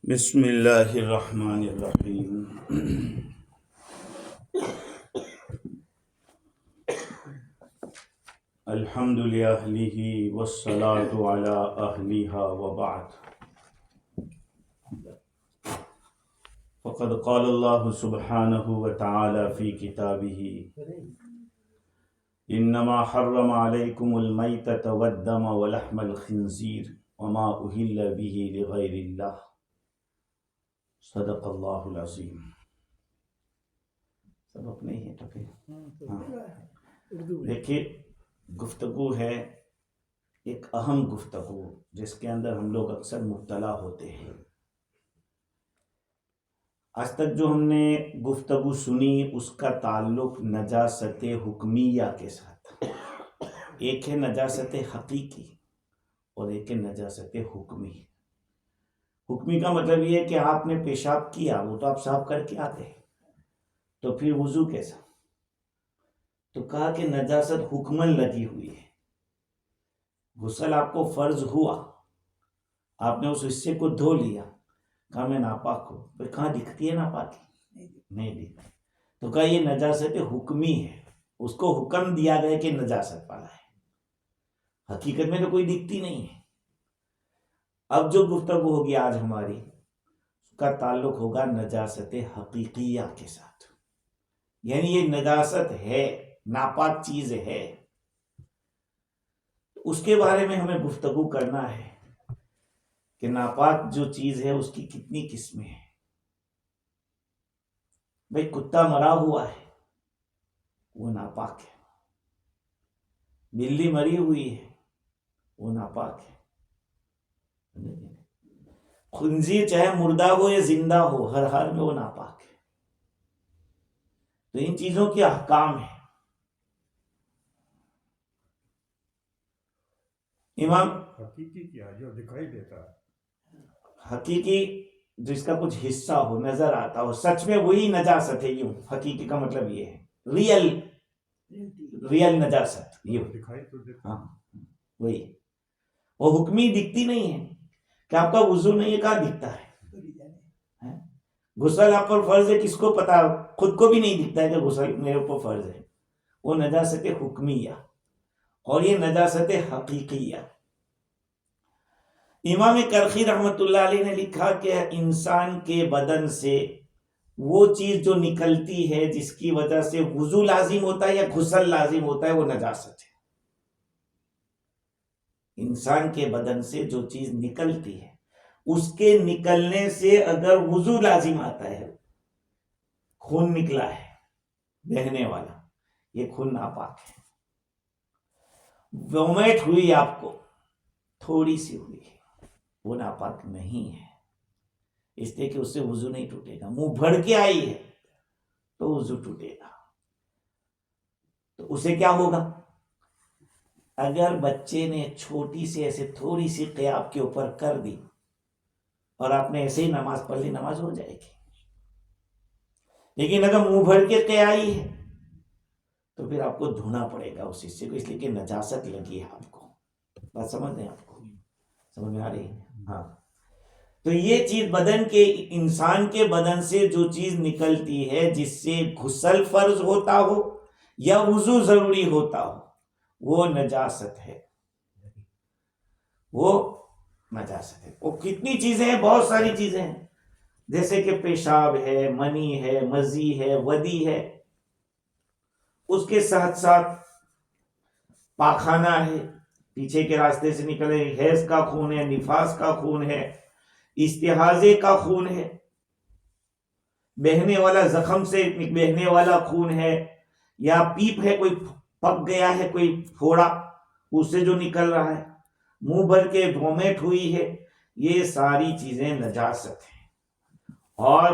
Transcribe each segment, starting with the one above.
بسم اللہ الرحمن الرحیم۔ الحمد لأہلہ والصلاة علی اہلہا وبعد، فقد قال اللہ سبحانہ وتعالی فی کتابہ انما حرم علیکم المیتۃ والدم ولحم الخنزیر وما اہل بہ لغیر اللہ، صدق اللہ العظیم۔ سبق نہیں ہے تو پھر دیکھیے، گفتگو ہے ایک اہم گفتگو جس کے اندر ہم لوگ اکثر مبتلا ہوتے ہیں۔ آج تک جو ہم نے گفتگو سنی اس کا تعلق نجاست حکمیہ کے ساتھ، ایک ہے نجاست حقیقی اور ایک ہے نجاست حکمی۔ حکمی کا مطلب یہ ہے کہ آپ نے پیشاب کیا، وہ تو آپ صاف کر کے آتے ہیں، تو پھر وضو کیسا؟ تو کہا کہ نجاست حکمن لگی ہوئی ہے۔ غسل آپ کو فرض ہوا، آپ نے اس حصے کو دھو لیا، کہا میں ناپاک ہوں، پھر کہاں دکھتی ہے ناپاکی؟ نہیں دکھتی، تو کہا یہ نجاست حکمی ہے، اس کو حکم دیا گیا کہ نجاست والا ہے، حقیقت میں تو کوئی دکھتی نہیں ہے۔ اب جو گفتگو ہوگی آج ہماری، اس کا تعلق ہوگا نجاست حقیقیہ کے ساتھ، یعنی یہ نجاست ہے، ناپاک چیز ہے، اس کے بارے میں ہمیں گفتگو کرنا ہے کہ ناپاک جو چیز ہے اس کی کتنی قسمیں ہیں۔ بھئی کتا مرا ہوا ہے، وہ ناپاک ہے۔ بلی مری ہوئی ہے، وہ ناپاک ہے۔ خنزیر چاہے مردہ ہو یا زندہ ہو، ہر حال میں وہ ناپاک ہے۔ تو ان چیزوں کے احکام ہیں۔ امام حقیقی کیا جو دکھائی دیتا ہے، حقیقی جس کا کچھ حصہ ہو، نظر آتا ہو، سچ میں وہی نجاست ہے۔ یوں حقیقی کا مطلب یہ ہے ریئل نجاست، یہ دکھائی تو دیتا ہاں وہی۔ وہ حکمی دکھتی نہیں ہے کہ آپ کا وضو نہیں ہے، کہاں دکھتا ہے؟ غسل آپ پر فرض ہے، کس کو پتا؟ خود کو بھی نہیں دکھتا ہے کہ غسل میرے اوپر فرض ہے۔ وہ نجاست حکمیہ اور یہ نجاست حقیقیہ۔ امام کرخی رحمۃ اللہ علیہ نے لکھا کہ انسان کے بدن سے وہ چیز جو نکلتی ہے جس کی وجہ سے وضو لازم ہوتا ہے یا غسل لازم ہوتا ہے، وہ نجاست ہے۔ انسان کے بدن سے جو چیز نکلتی ہے، اس کے نکلنے سے اگر وضو لازم آتا ہے، خون نکلا ہے بہنے والا، یہ خون ناپاک ہے۔ وومیٹ ہوئی آپ کو، تھوڑی سی ہوئی ہے، وہ ناپاک نہیں ہے، اس لیے کہ اس سے وضو نہیں ٹوٹے گا۔ منہ بھر کے آئی ہے تو وضو ٹوٹے گا۔ تو اسے کیا ہوگا؟ اگر بچے نے چھوٹی سی ایسے تھوڑی سی قیاب کے اوپر کر دی اور آپ نے ایسے ہی نماز پڑھ لی، نماز ہو جائے گی۔ لیکن اگر منہ بھر کے قیائی ہے تو پھر آپ کو دھونا پڑے گا اس حصے کو، اس لیے کہ نجاست لگی ہے آپ کو۔ بات سمجھ رہے ہیں؟ آپ کو سمجھ میں آ رہی ہے؟ ہاں۔ تو یہ چیز بدن کے، انسان کے بدن سے جو چیز نکلتی ہے جس سے غسل فرض ہوتا ہو یا وضو ضروری ہوتا ہو، وہ نجاست ہے، وہ نجاست ہے۔ وہ کتنی چیزیں ہیں؟ بہت ساری چیزیں ہیں، جیسے کہ پیشاب ہے، منی ہے، مزی ہے، ودی ہے، اس کے ساتھ ساتھ پاخانہ ہے، پیچھے کے راستے سے نکلے، حیض کا خون ہے، نفاس کا خون ہے، استحاضے کا خون ہے، بہنے والا زخم سے بہنے والا خون ہے، یا پیپ ہے، کوئی پک گیا ہے، کوئی پھوڑا، اس سے جو نکل رہا ہے، منہ بھر کے وومیٹ ہوئی ہے، یہ ساری چیزیں نجاست ہیں۔ اور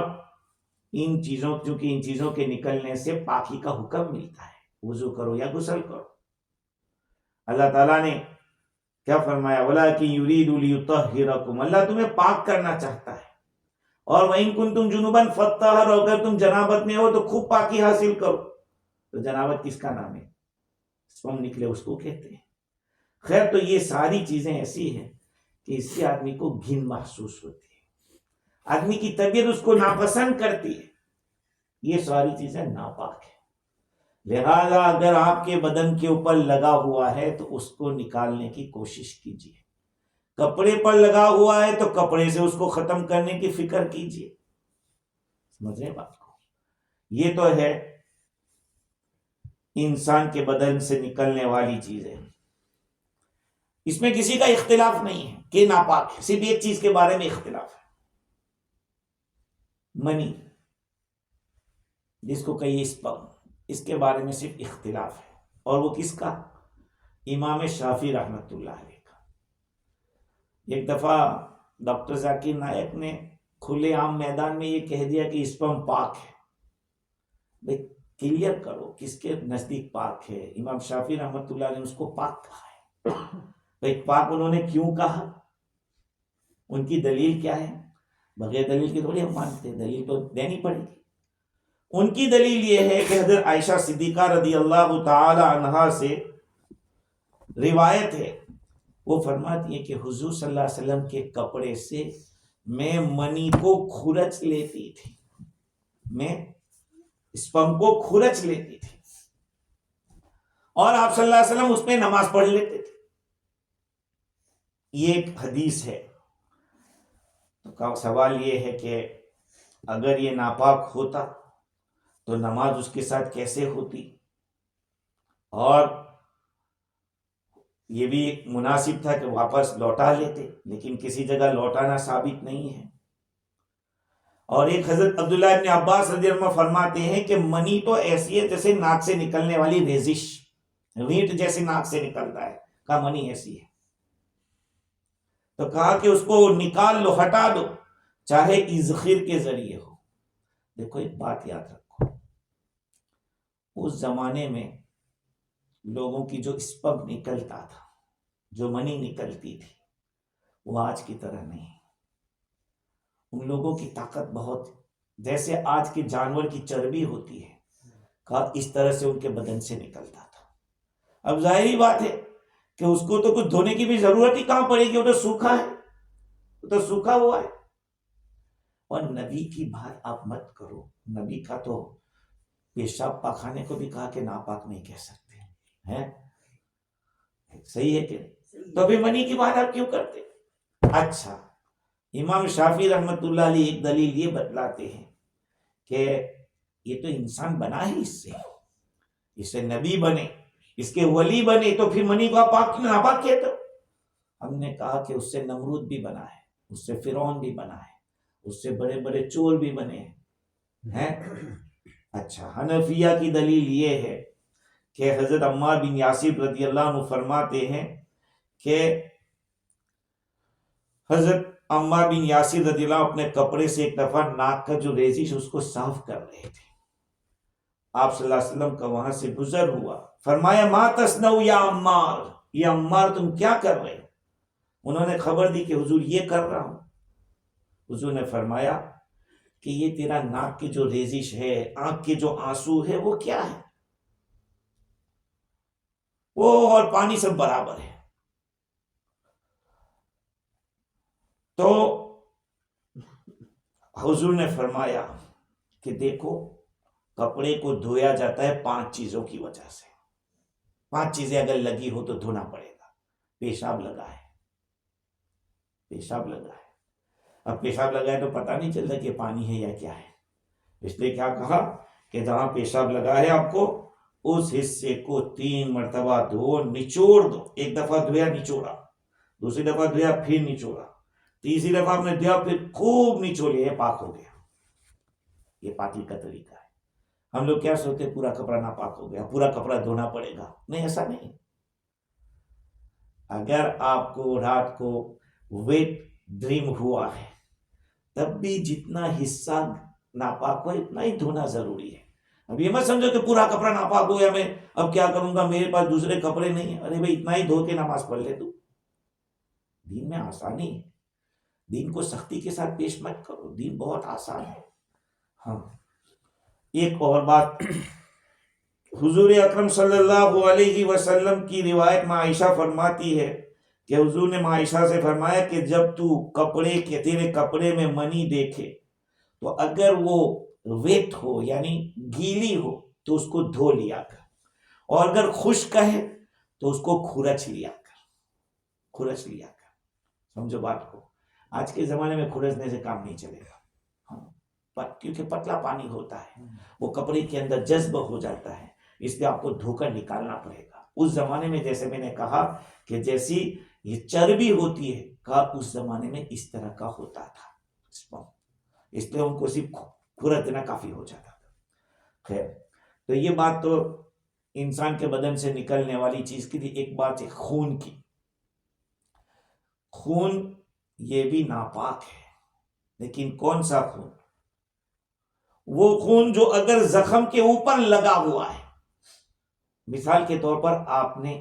ان چیزوں، چونکہ ان چیزوں کے نکلنے سے پاکی کا حکم ملتا ہے، وضو کرو یا غسل کرو۔ اللہ تعالیٰ نے کیا فرمایا؟ وَلَٰكِن يُرِيدُ لِيُطَهِّرَكُمْ، اللہ تمہیں پاک کرنا چاہتا ہے۔ اور وَإِن كُنتُمْ جُنُبًا فَاطَّهِّرُوا، اگر تم جنابت میں ہو تو خوب پاکی حاصل کرو۔ تو جنابت کس کا نام ہے؟ سپم نکلے اس کو کہتے ہیں۔ خیر، تو یہ ساری چیزیں ایسی ہیں کہ اس سے آدمی کو گھن محسوس ہوتی ہے۔ آدمی کی طبیعت اس کو ناپسند کرتی ہے، یہ ساری چیزیں ناپاک ہیں۔ لہذا اگر آپ کے بدن کے اوپر لگا ہوا ہے تو اس کو نکالنے کی کوشش کیجیے، کپڑے پر لگا ہوا ہے تو کپڑے سے اس کو ختم کرنے کی فکر کیجیے۔ سمجھ رہے بات کو؟ یہ تو ہے انسان کے بدن سے نکلنے والی چیزیں، اس میں کسی کا اختلاف نہیں ہے کہ ناپاک ہے، صرف ایک چیز کے بارے میں اختلاف ہے، منی جس کو کہیے اسپرم، اس کے بارے میں صرف اختلاف ہے، اور وہ کس کا؟ امام شافعی رحمت اللہ علیہ کا۔ ایک دفعہ ڈاکٹر ذاکر نائک نے کھلے عام میدان میں یہ کہہ دیا کہ اسپرم پاک ہے۔ بھئی کلیئر کرو کس کے نزدیک پاک ہے؟ امام شافعی رحمت اللہ علیہ نے اس کو پاک کہا ہے۔ بھئی پاک انہوں نے کیوں کہا؟ ان کی دلیل کیا ہے؟ بغیر دلیل کی تھوڑی ہم مانتے، دلیل تو دینی پڑے گی۔ ان کی دلیل یہ ہے کہ حضرت عائشہ صدیقہ رضی اللہ تعالی عنہا سے روایت ہے، وہ فرماتی ہے کہ حضور صلی اللہ علیہ وسلم کے کپڑے سے میں منی کو کھرچ لیتی تھی، میں اسپرم کو کھرچ لیتی تھی، اور آپ صلی اللہ علیہ وسلم اس میں نماز پڑھ لیتے تھے۔ یہ ایک حدیث ہے۔ تو سوال یہ ہے کہ اگر یہ ناپاک ہوتا تو نماز اس کے ساتھ کیسے ہوتی؟ اور یہ بھی مناسب تھا کہ واپس لوٹا لیتے، لیکن کسی جگہ لوٹانا ثابت نہیں ہے۔ اور ایک حضرت عبداللہ ابن عباس رضی اللہ عنہ فرماتے ہیں کہ منی تو ایسی ہے جیسے ناک سے نکلنے والی ریزش، وینٹ جیسے ناک سے نکلتا ہے، کہا منی ایسی ہے۔ تو کہا کہ اس کو نکال لو، ہٹا دو، چاہے اذخر کے ذریعے ہو۔ دیکھو ایک بات یاد رکھو، اس زمانے میں لوگوں کی جو اسپرم نکلتا تھا، جو منی نکلتی تھی، وہ آج کی طرح نہیں۔ ان لوگوں کی طاقت بہت، جیسے آج کے جانور کی چربی ہوتی ہے، کہا اس طرح سے ان کے بدن سے نکلتا تھا۔ اب ظاہری بات ہے کہ اس کو تو کچھ دھونے کی بھی ضرورت ہی کہاں پڑے گی، وہ تو سوکھا ہے، وہ تو سوکھا ہوا ہے۔ اور نبی کی بات آپ مت کرو، نبی کا تو پیشاب پاخانے کو بھی کہا کہ ناپاک نہیں کہہ سکتے ہیں، صحیح ہے کہ نہیں؟ تو ابھی منی کی بات آپ کیوں کرتے؟ اچھا، امام شافعی رحمت اللہ علیہ ایک دلیل یہ بتلاتے ہیں کہ یہ تو انسان بنا ہے اس سے نبی بنے، اس کے ولی بنے، تو پھر منی کو آپ پاک ناپاک کہتے ہو؟ ہم نے کہا کہ اس سے نمرود بھی بنا ہے، اس سے فرعون بھی بنا ہے، اس سے بڑے بڑے چور بھی بنے ہیں۔ اچھا، حنفیہ کی دلیل یہ ہے کہ حضرت عمار بن یاسر رضی اللہ عنہ فرماتے ہیں کہ حضرت عمار بن یاسر رضی اللہ عنہ اپنے کپڑے سے ایک دفعہ ناک کا جو ریزش اس کو صاف کر رہے تھے، آپ صلی اللہ علیہ وسلم کا وہاں سے گزر ہوا، فرمایا ما تصنع یا عمار، یہ عمار تم کیا کر رہے؟ انہوں نے خبر دی کہ حضور یہ کر رہا ہوں۔ حضور نے فرمایا کہ یہ تیرا ناک کی جو ریزش ہے، آنکھ کے جو آنسو ہے، وہ کیا ہے؟ وہ اور پانی سب برابر ہے۔ تو حضور نے فرمایا کہ دیکھو، کپڑے کو دھویا جاتا ہے 5 چیزوں کی وجہ سے، 5 چیزیں اگر لگی ہو تو دھونا پڑے گا۔ پیشاب لگا ہے، پیشاب لگا ہے، اب پیشاب لگا ہے تو پتہ نہیں چلتا کہ پانی ہے یا کیا ہے، اس لیے کیا کہا کہ جہاں پیشاب لگا ہے آپ کو اس حصے کو 3 مرتبہ دھو، نچوڑ دو۔ ایک دفعہ دھویا، نچوڑا، دوسری دفعہ دھویا، پھر نچوڑا، تیسری دفعہ آپ نے دھویا، پھر خوب نچوڑے، یہ پاک ہو گیا۔ یہ پاکی کا طریقہ ہے۔ ہم لوگ کیا سوچتے پورا کپڑا ناپاک ہو گیا، پورا کپڑا دھونا پڑے گا، نہیں، ایسا نہیں۔ اگر آپ کو رات کو ویٹ ڈریم ہوا ہے تب بھی جتنا حصہ ناپاک ہو اتنا ہی دھونا ضروری ہے۔ اب یہ مت سمجھو کہ پورا کپڑا ناپاک ہو گیا، میں اب کیا کروں گا، میرے پاس دوسرے کپڑے نہیں ہیں۔ ارے بھائی اتنا ہی دھو کے نماز پڑھ لے تو۔ دین میں آسانی ہے، دین کو سختی کے ساتھ پیش مت کرو، دین بہت آسان ہے۔ ہاں، ایک اور بات، حضور اکرم صلی اللہ علیہ وسلم کی روایت میں عائشہ فرماتی ہے کہ حضور نے عائشہ سے فرمایا کہ جب تو تیرے کپڑے میں منی دیکھے تو اگر وہ ویٹ ہو یعنی گیلی ہو تو اس کو دھو لیا کر، اور اگر خشک ہے تو اس کو کھرچ لیا کر، سمجھو بات کو۔ آج کے زمانے میں کھرچنے سے کام نہیں چلے گا، کیونکہ پتلا پانی ہوتا ہے، وہ کپڑے کے اندر جذب ہو جاتا ہے، اس لیے آپ کو دھو کر نکالنا پڑے گا۔ اس زمانے میں جیسے میں نے کہا کہ جیسی یہ چربی ہوتی ہے، کہا اس زمانے میں اس طرح کا ہوتا تھا، اس لیے ان کو صرف کھرچ دینا کافی ہو جاتا تھا۔ خیر، تو یہ بات تو انسان کے بدن سے نکلنے والی چیز کی تھی۔ ایک بات ہے خون کی۔ خون یہ بھی ناپاک ہے، لیکن کون سا خون؟ وہ خون جو اگر زخم کے اوپر لگا ہوا ہے، مثال کے طور پر آپ نے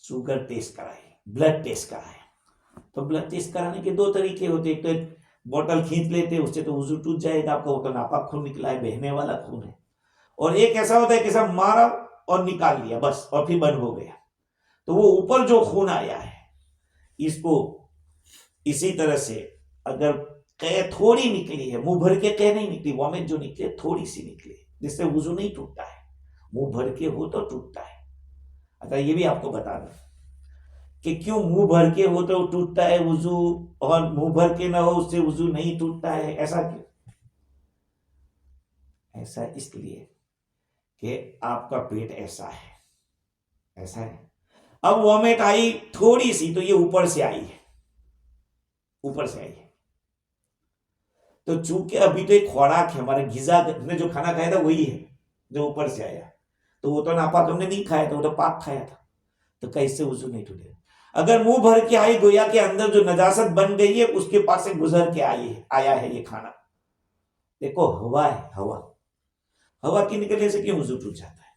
شوگر ٹیسٹ کرائی، بلڈ ٹیسٹ کرایا، تو بلڈ ٹیسٹ کرانے کے دو طریقے ہوتے، ایک تو بوٹل کھینچ لیتے، اس سے تو وضو ٹوٹ جائے گا، آپ کا وہ تو ناپاک خون نکلا ہے، بہنے والا خون ہے، اور ایک ایسا ہوتا ہے کہ سب مارا اور نکال لیا بس، اور پھر بند ہو گیا۔ تو وہ اوپر جو خون آیا ہے، اس کو اسی طرح سے اگر قے تھوڑی نکلی ہے، منہ بھر کے قے نہیں نکلی، وامٹ جو نکلے تھوڑی سی نکلی، جس سے وضو نہیں ٹوٹتا ہے، منہ بھر کے ہو تو ٹوٹتا ہے۔ اچھا، یہ بھی آپ کو بتا دیں کہ کیوں منہ بھر کے ہو تو ٹوٹتا ہے وضو، اور منہ بھر کے نہ ہو اس سے وضو نہیں ٹوٹتا ہے، ایسا کیوں؟ ایسا اس لیے کہ آپ کا پیٹ ایسا ہے، اب وامٹ آئی تھوڑی سی تو یہ اوپر سے آئی ہے، تو چونکہ ابھی تو ایک خوراک ہے، ہمارے غذا نے جو کھانا کھایا تھا وہی ہے جو اوپر سے آیا، تو وہ تو ناپاک ہم نے نہیں کھایا تھا، وہ تو پاک کھایا تھا، تو کیسے وضو نہیں ٹوٹے؟ اگر منہ بھر کے آئی، گویا کے اندر جو نجاست بن گئی ہے اس کے پاس سے گزر کے آیا ہے یہ کھانا۔ دیکھو ہوا ہے، ہوا کے نکلنے سے کیوں وضو ٹوٹ جاتا ہے؟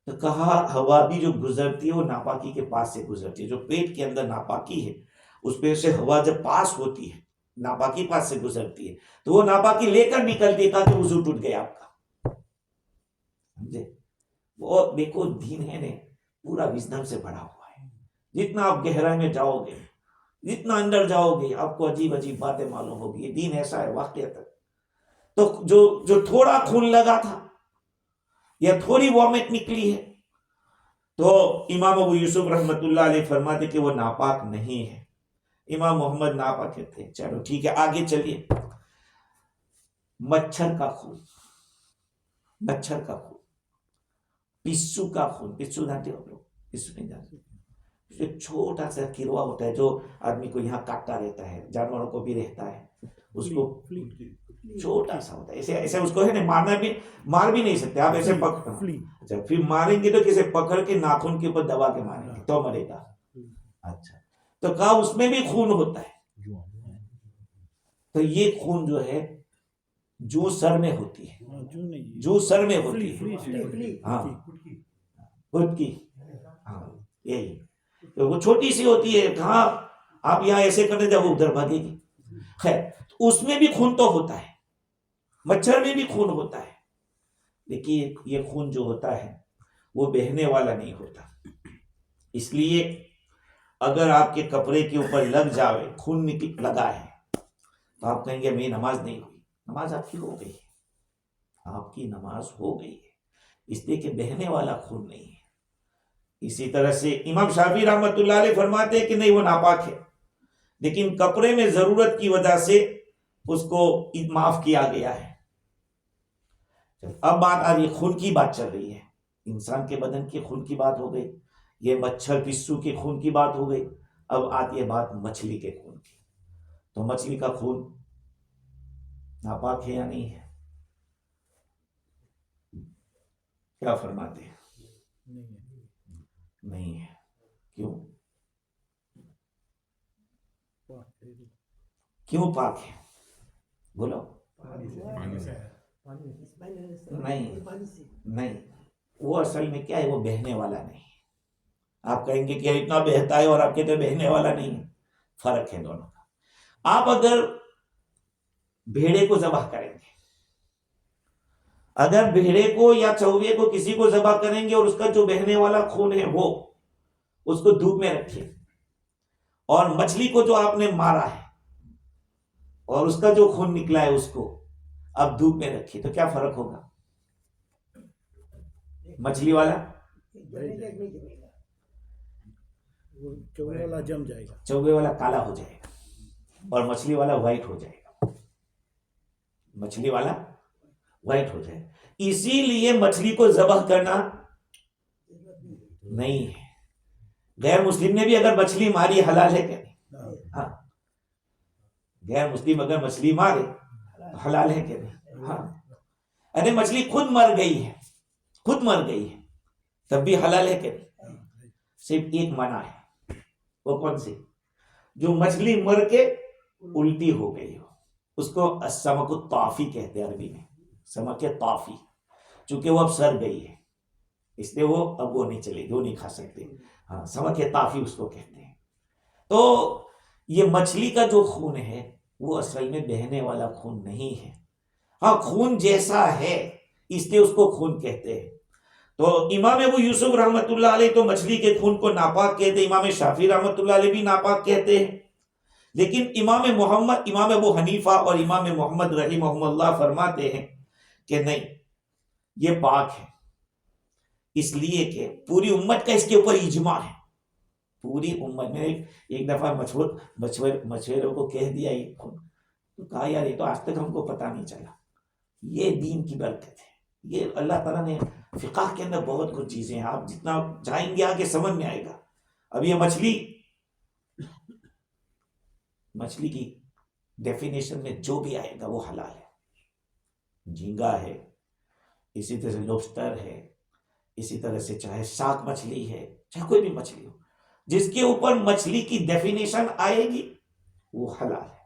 تو کہا ہوا بھی جو گزرتی ہے وہ ناپاکی کے پاس سے گزرتی ہے، جو پیٹ کے اندر ناپاکی ہے اس پہ سے ہوا جب پاس ہوتی ہے، ناپاکی پاس سے گزرتی ہے، تو وہ ناپاکی لے کر نکلتی ہے کہ وضو ٹوٹ گیا آپ کا، سمجھے؟ وہ دیکھو دین ہے نے پورا وزڈم سے بھرا ہوا ہے، جتنا آپ گہرائی میں جاؤ گے، جتنا اندر جاؤ گے، آپ کو عجیب عجیب باتیں معلوم ہوگی۔ یہ دین ایسا ہے واقعتا۔ تو جو تھوڑا خون لگا تھا یا تھوڑی وامٹ نکلی ہے، تو امام ابو یوسف رحمۃ اللہ علیہ فرماتے کہ وہ ناپاک نہیں ہے، امام محمد ناپاک کہتے ہیں۔ چلو ٹھیک ہے، آگے چلیے۔ مچھر کا خون، پسو کا خون، پسو جانتے ہو لوگ؟ پسو نہیں جانتے؟ ایک چھوٹا سا کڑوا ہوتا ہے جو آدمی کو یہاں کاٹتا رہتا ہے، جانوروں کو بھی رہتا ہے، اس کو چھوٹا سا ہوتا ہے، ایسے اس کو ہے نا مار بھی نہیں سکتے آپ، ایسے اچھا پھر ماریں گے تو کسے پکڑ کے ناخن کے اوپر دبا کے ماریں گے تو مرے گا۔ اچھا، تو کہا اس میں بھی خون ہوتا ہے، تو یہ خون جو ہے جو سر میں ہوتی ہے، ہاں خود کی، ہاں یہی، تو وہ چھوٹی سی ہوتی ہے، ہاں آپ یہاں ایسے کرنے جب وہ ادھر بھاگے گی۔ خیر، اس میں بھی خون تو ہوتا ہے، مچھر میں بھی خون ہوتا ہے، لیکن یہ خون جو ہوتا ہے وہ بہنے والا نہیں ہوتا، اس لیے اگر آپ کے کپڑے کے اوپر لگ جاوے، خون لگا ہے، تو آپ کہیں گے میری نماز نہیں ہوئی۔ نماز آپ کی ہو گئی ہے، آپ کی نماز ہو گئی ہے، اس لیے کہ بہنے والا خون نہیں ہے۔ اسی طرح سے امام شافعی رحمۃ اللہ علیہ فرماتے ہیں کہ نہیں وہ ناپاک ہے، لیکن کپڑے میں ضرورت کی وجہ سے اس کو معاف کیا گیا ہے۔ اب بات آ رہی ہے، خون کی بات چل رہی ہے، انسان کے بدن کے خون کی بات ہو گئی، یہ مچھر پسو کے خون کی بات ہو گئی، اب آتی ہے بات مچھلی کے خون کی۔ تو مچھلی کا خون ناپاک ہے یا نہیں ہے؟ کیا فرماتے ہیں؟ نہیں ہے۔ کیوں پاک ہے؟ بولو۔ نہیں، وہ اصل میں کیا ہے، وہ بہنے والا نہیں ہے۔ آپ کہیں گے کہ اتنا بہتا ہے اور آپ کہتے ہیں بہنے والا نہیں ہے، فرق ہے دونوں کا۔ آپ اگر بھیڑے کو ذبح کریں گے، اگر بھیڑے کو یا چوہے کو کسی کو ذبح کریں گے اور اس کا جو بہنے والا خون ہے وہ اس کو دھوپ میں رکھیے، اور مچھلی کو جو آپ نے مارا ہے اور اس کا جو خون نکلا ہے اس کو اب دھوپ میں رکھیے، تو کیا فرق ہوگا؟ مچھلی والا چوبے والا جم جائے گا، چوبے والا کالا ہو جائے گا اور مچھلی والا وائٹ ہو جائے گا، مچھلی والا وائٹ ہو جائے گا۔ اسی لیے مچھلی کو ذبح کرنا نہیں ہے۔ غیر مسلم نے بھی اگر مچھلی ماری حلال ہے کہ نہیں؟ ہاں، غیر مسلم اگر مچھلی مارے حلال ہے کہ نہیں؟ ہاں، ارے مچھلی خود مر گئی ہے، خود مر گئی ہے تب بھی حلال ہے کہ نہیں؟ صرف ایک منع ہے، وہ کون سی؟ جو مچھلی مر کے الٹی ہو گئی ہو، اس کو السمک الطافی کہتے ہیں عربی میں، سمک طافی، چونکہ وہ اب سر گئی ہے اس لیے وہ اب وہ نہیں چلے گی، وہ نہیں کھا سکتے، ہاں سمک طافی اس کو کہتے ہیں۔ تو یہ مچھلی کا جو خون ہے وہ اصل میں بہنے والا خون نہیں ہے، ہاں خون جیسا ہے اس لیے اس کو خون کہتے ہیں۔ تو امام ابو یوسف رحمۃ اللہ علیہ تو مچھلی کے خون کو ناپاک کہتے ہیں، امام شافعی رحمۃ اللہ علیہ بھی ناپاک کہتے ہیں، لیکن امام ابو حنیفہ اور امام محمد رحمہ اللہ فرماتے ہیں کہ نہیں، یہ پاک ہے، اس لیے کہ پوری امت کا اس کے اوپر اجماع ہے۔ پوری امت میں ایک دفعہ مچھوروں کو کہہ دیا تو کہا یار یہ تو آج تک ہم کو پتہ نہیں چلا، یہ دین کی برکت ہے، یہ اللہ تعالیٰ نے فقہ کے اندر بہت کچھ چیزیں ہیں، آپ جتنا جائیں گے آگے سمجھ میں آئے گا۔ اب یہ مچھلی کی ڈیفینیشن میں جو بھی آئے گا وہ حلال ہے، جھینگا ہے، اسی طرح سے لوبسٹر ہے، اسی طرح سے چاہے شارک مچھلی ہے، چاہے کوئی بھی مچھلی ہو، جس کے اوپر مچھلی کی ڈیفینیشن آئے گی وہ حلال ہے۔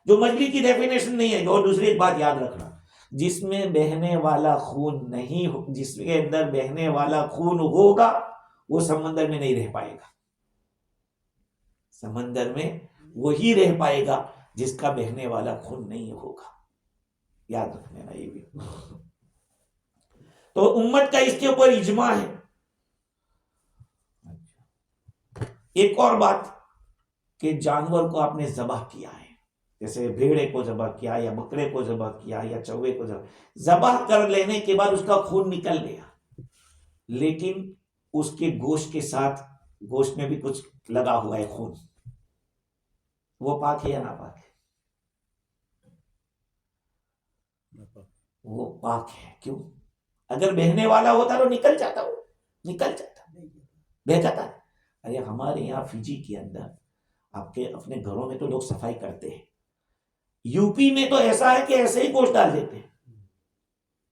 جو مچھلی کی ڈیفینیشن نہیں آئے گی، اور دوسری ایک بات یاد رکھنا، جس میں بہنے والا خون نہیں ہو، جس کے اندر بہنے والا خون ہوگا وہ سمندر میں نہیں رہ پائے گا، سمندر میں وہی رہ پائے گا جس کا بہنے والا خون نہیں ہوگا، یاد رکھنا یہ بھی۔ تو امت کا اس کے اوپر اجماع ہے۔ ایک اور بات کہ جانور کو آپ نے ذبح کیا ہے، جیسے بھیڑے کو ذبح کیا یا بکرے کو ذبح کیا یا چوہے کو ذبح کر لینے کے بعد اس کا خون نکل گیا، لیکن اس کے گوشت کے ساتھ گوشت میں بھی کچھ لگا ہوا ہے خون، وہ پاک ہے یا ناپاک ہے؟ وہ پاک ہے۔ کیوں؟ اگر بہنے والا ہوتا تو نکل جاتا، بہ جاتا۔ ارے ہمارے یہاں فجی کے اندر آپ کے اپنے گھروں میں تو لوگ صفائی کرتے ہیں، یو پی میں تو ایسا ہے کہ ایسے ہی گوشت ڈال دیتے ہیں،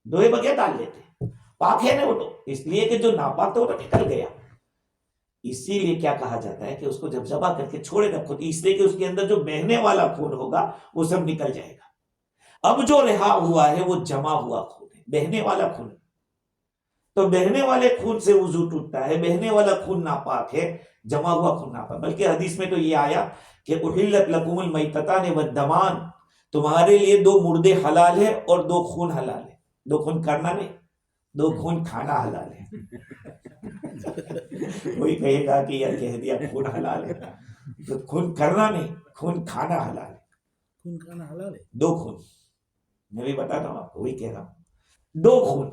دوئے بغیر ڈال دیتے ہیں، پاک ہے نا وہ تو، اس لیے کہ جو ناپاک تھا وہ تو نکل گیا۔ اسی لیے کیا کہا جاتا ہے کہ اس کو جب ذبح کر کے چھوڑے رکھو، اس لیے کہ اس کے اندر جو بہنے والا خون ہوگا وہ سب نکل جائے گا۔ اب جو رہا ہوا ہے وہ جمع ہوا خون ہے، بہنے والا خون، تو بہنے والے خون سے وضو ٹوٹتا ہے، بہنے والا خون ناپاک ہے، جمع ہوا خون ناپاک۔ بلکہ حدیث میں تو یہ آیا کہ احلت لکم المیتتان والدمان، تمہارے لیے دو مردے حلال ہے اور دو خون حلال ہے، دو خون کرنا نہیں، دو خون کھانا حلال ہے۔ کوئی کہے گا کہ یار کہہ دیا خون حلال ہے، تو خون کرنا نہیں، خون کھانا حلال ہے۔ خون کھانا حلال ہے؟ دو خون، میں بھی بتاتا ہوں آپ کو، وہی کہہ رہا ہوں، دو خون،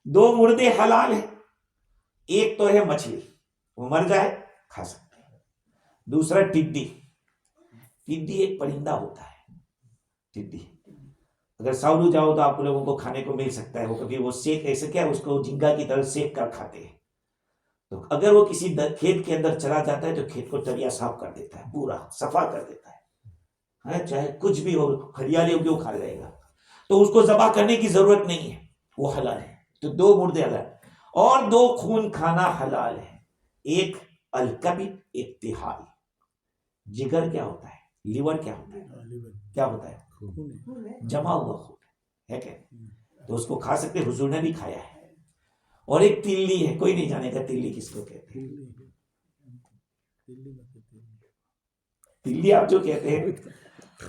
دو مردے حلال ہیں، ایک تو ہے مچھلی، وہ مر جائے کھا سکتے ہیں، دوسرا ٹڈی۔ ٹڈی ایک پرندہ ہوتا ہے، ٹڈی اگر ساؤتھ جاؤ تو آپ لوگوں کو کھانے کو مل سکتا ہے، وہ کبھی وہ سیک ایسے کیا اس کو جھینگا کی طرح سیک کر کھاتے ہیں۔ تو اگر وہ کسی کھیت کے اندر چلا جاتا ہے تو کھیت کو تریا صاف کر دیتا ہے، پورا صفا کر دیتا ہے، چاہے کچھ بھی ہو، ہریالی ہو کے وہ کھا جائے گا، تو اس کو ذبح کرنے کی ضرورت نہیں ہے، وہ حلال ہے۔ تو دو مردے حلال اور دو خون کھانا حلال ہے، ایک الکبد، ایک تہائی۔ جگر کیا ہوتا ہے؟ لیور کیا ہوتا ہے؟ کیا ہوتا ہے؟ جمع ہوا خون ہے کیا؟ تو اس کو کھا سکتے، حضور نے بھی کھایا ہے۔ اور ایک تلی ہے، کوئی نہیں جانے گا تلی کس کو کہتے ہیں؟ تلی آپ جو کہتے ہیں،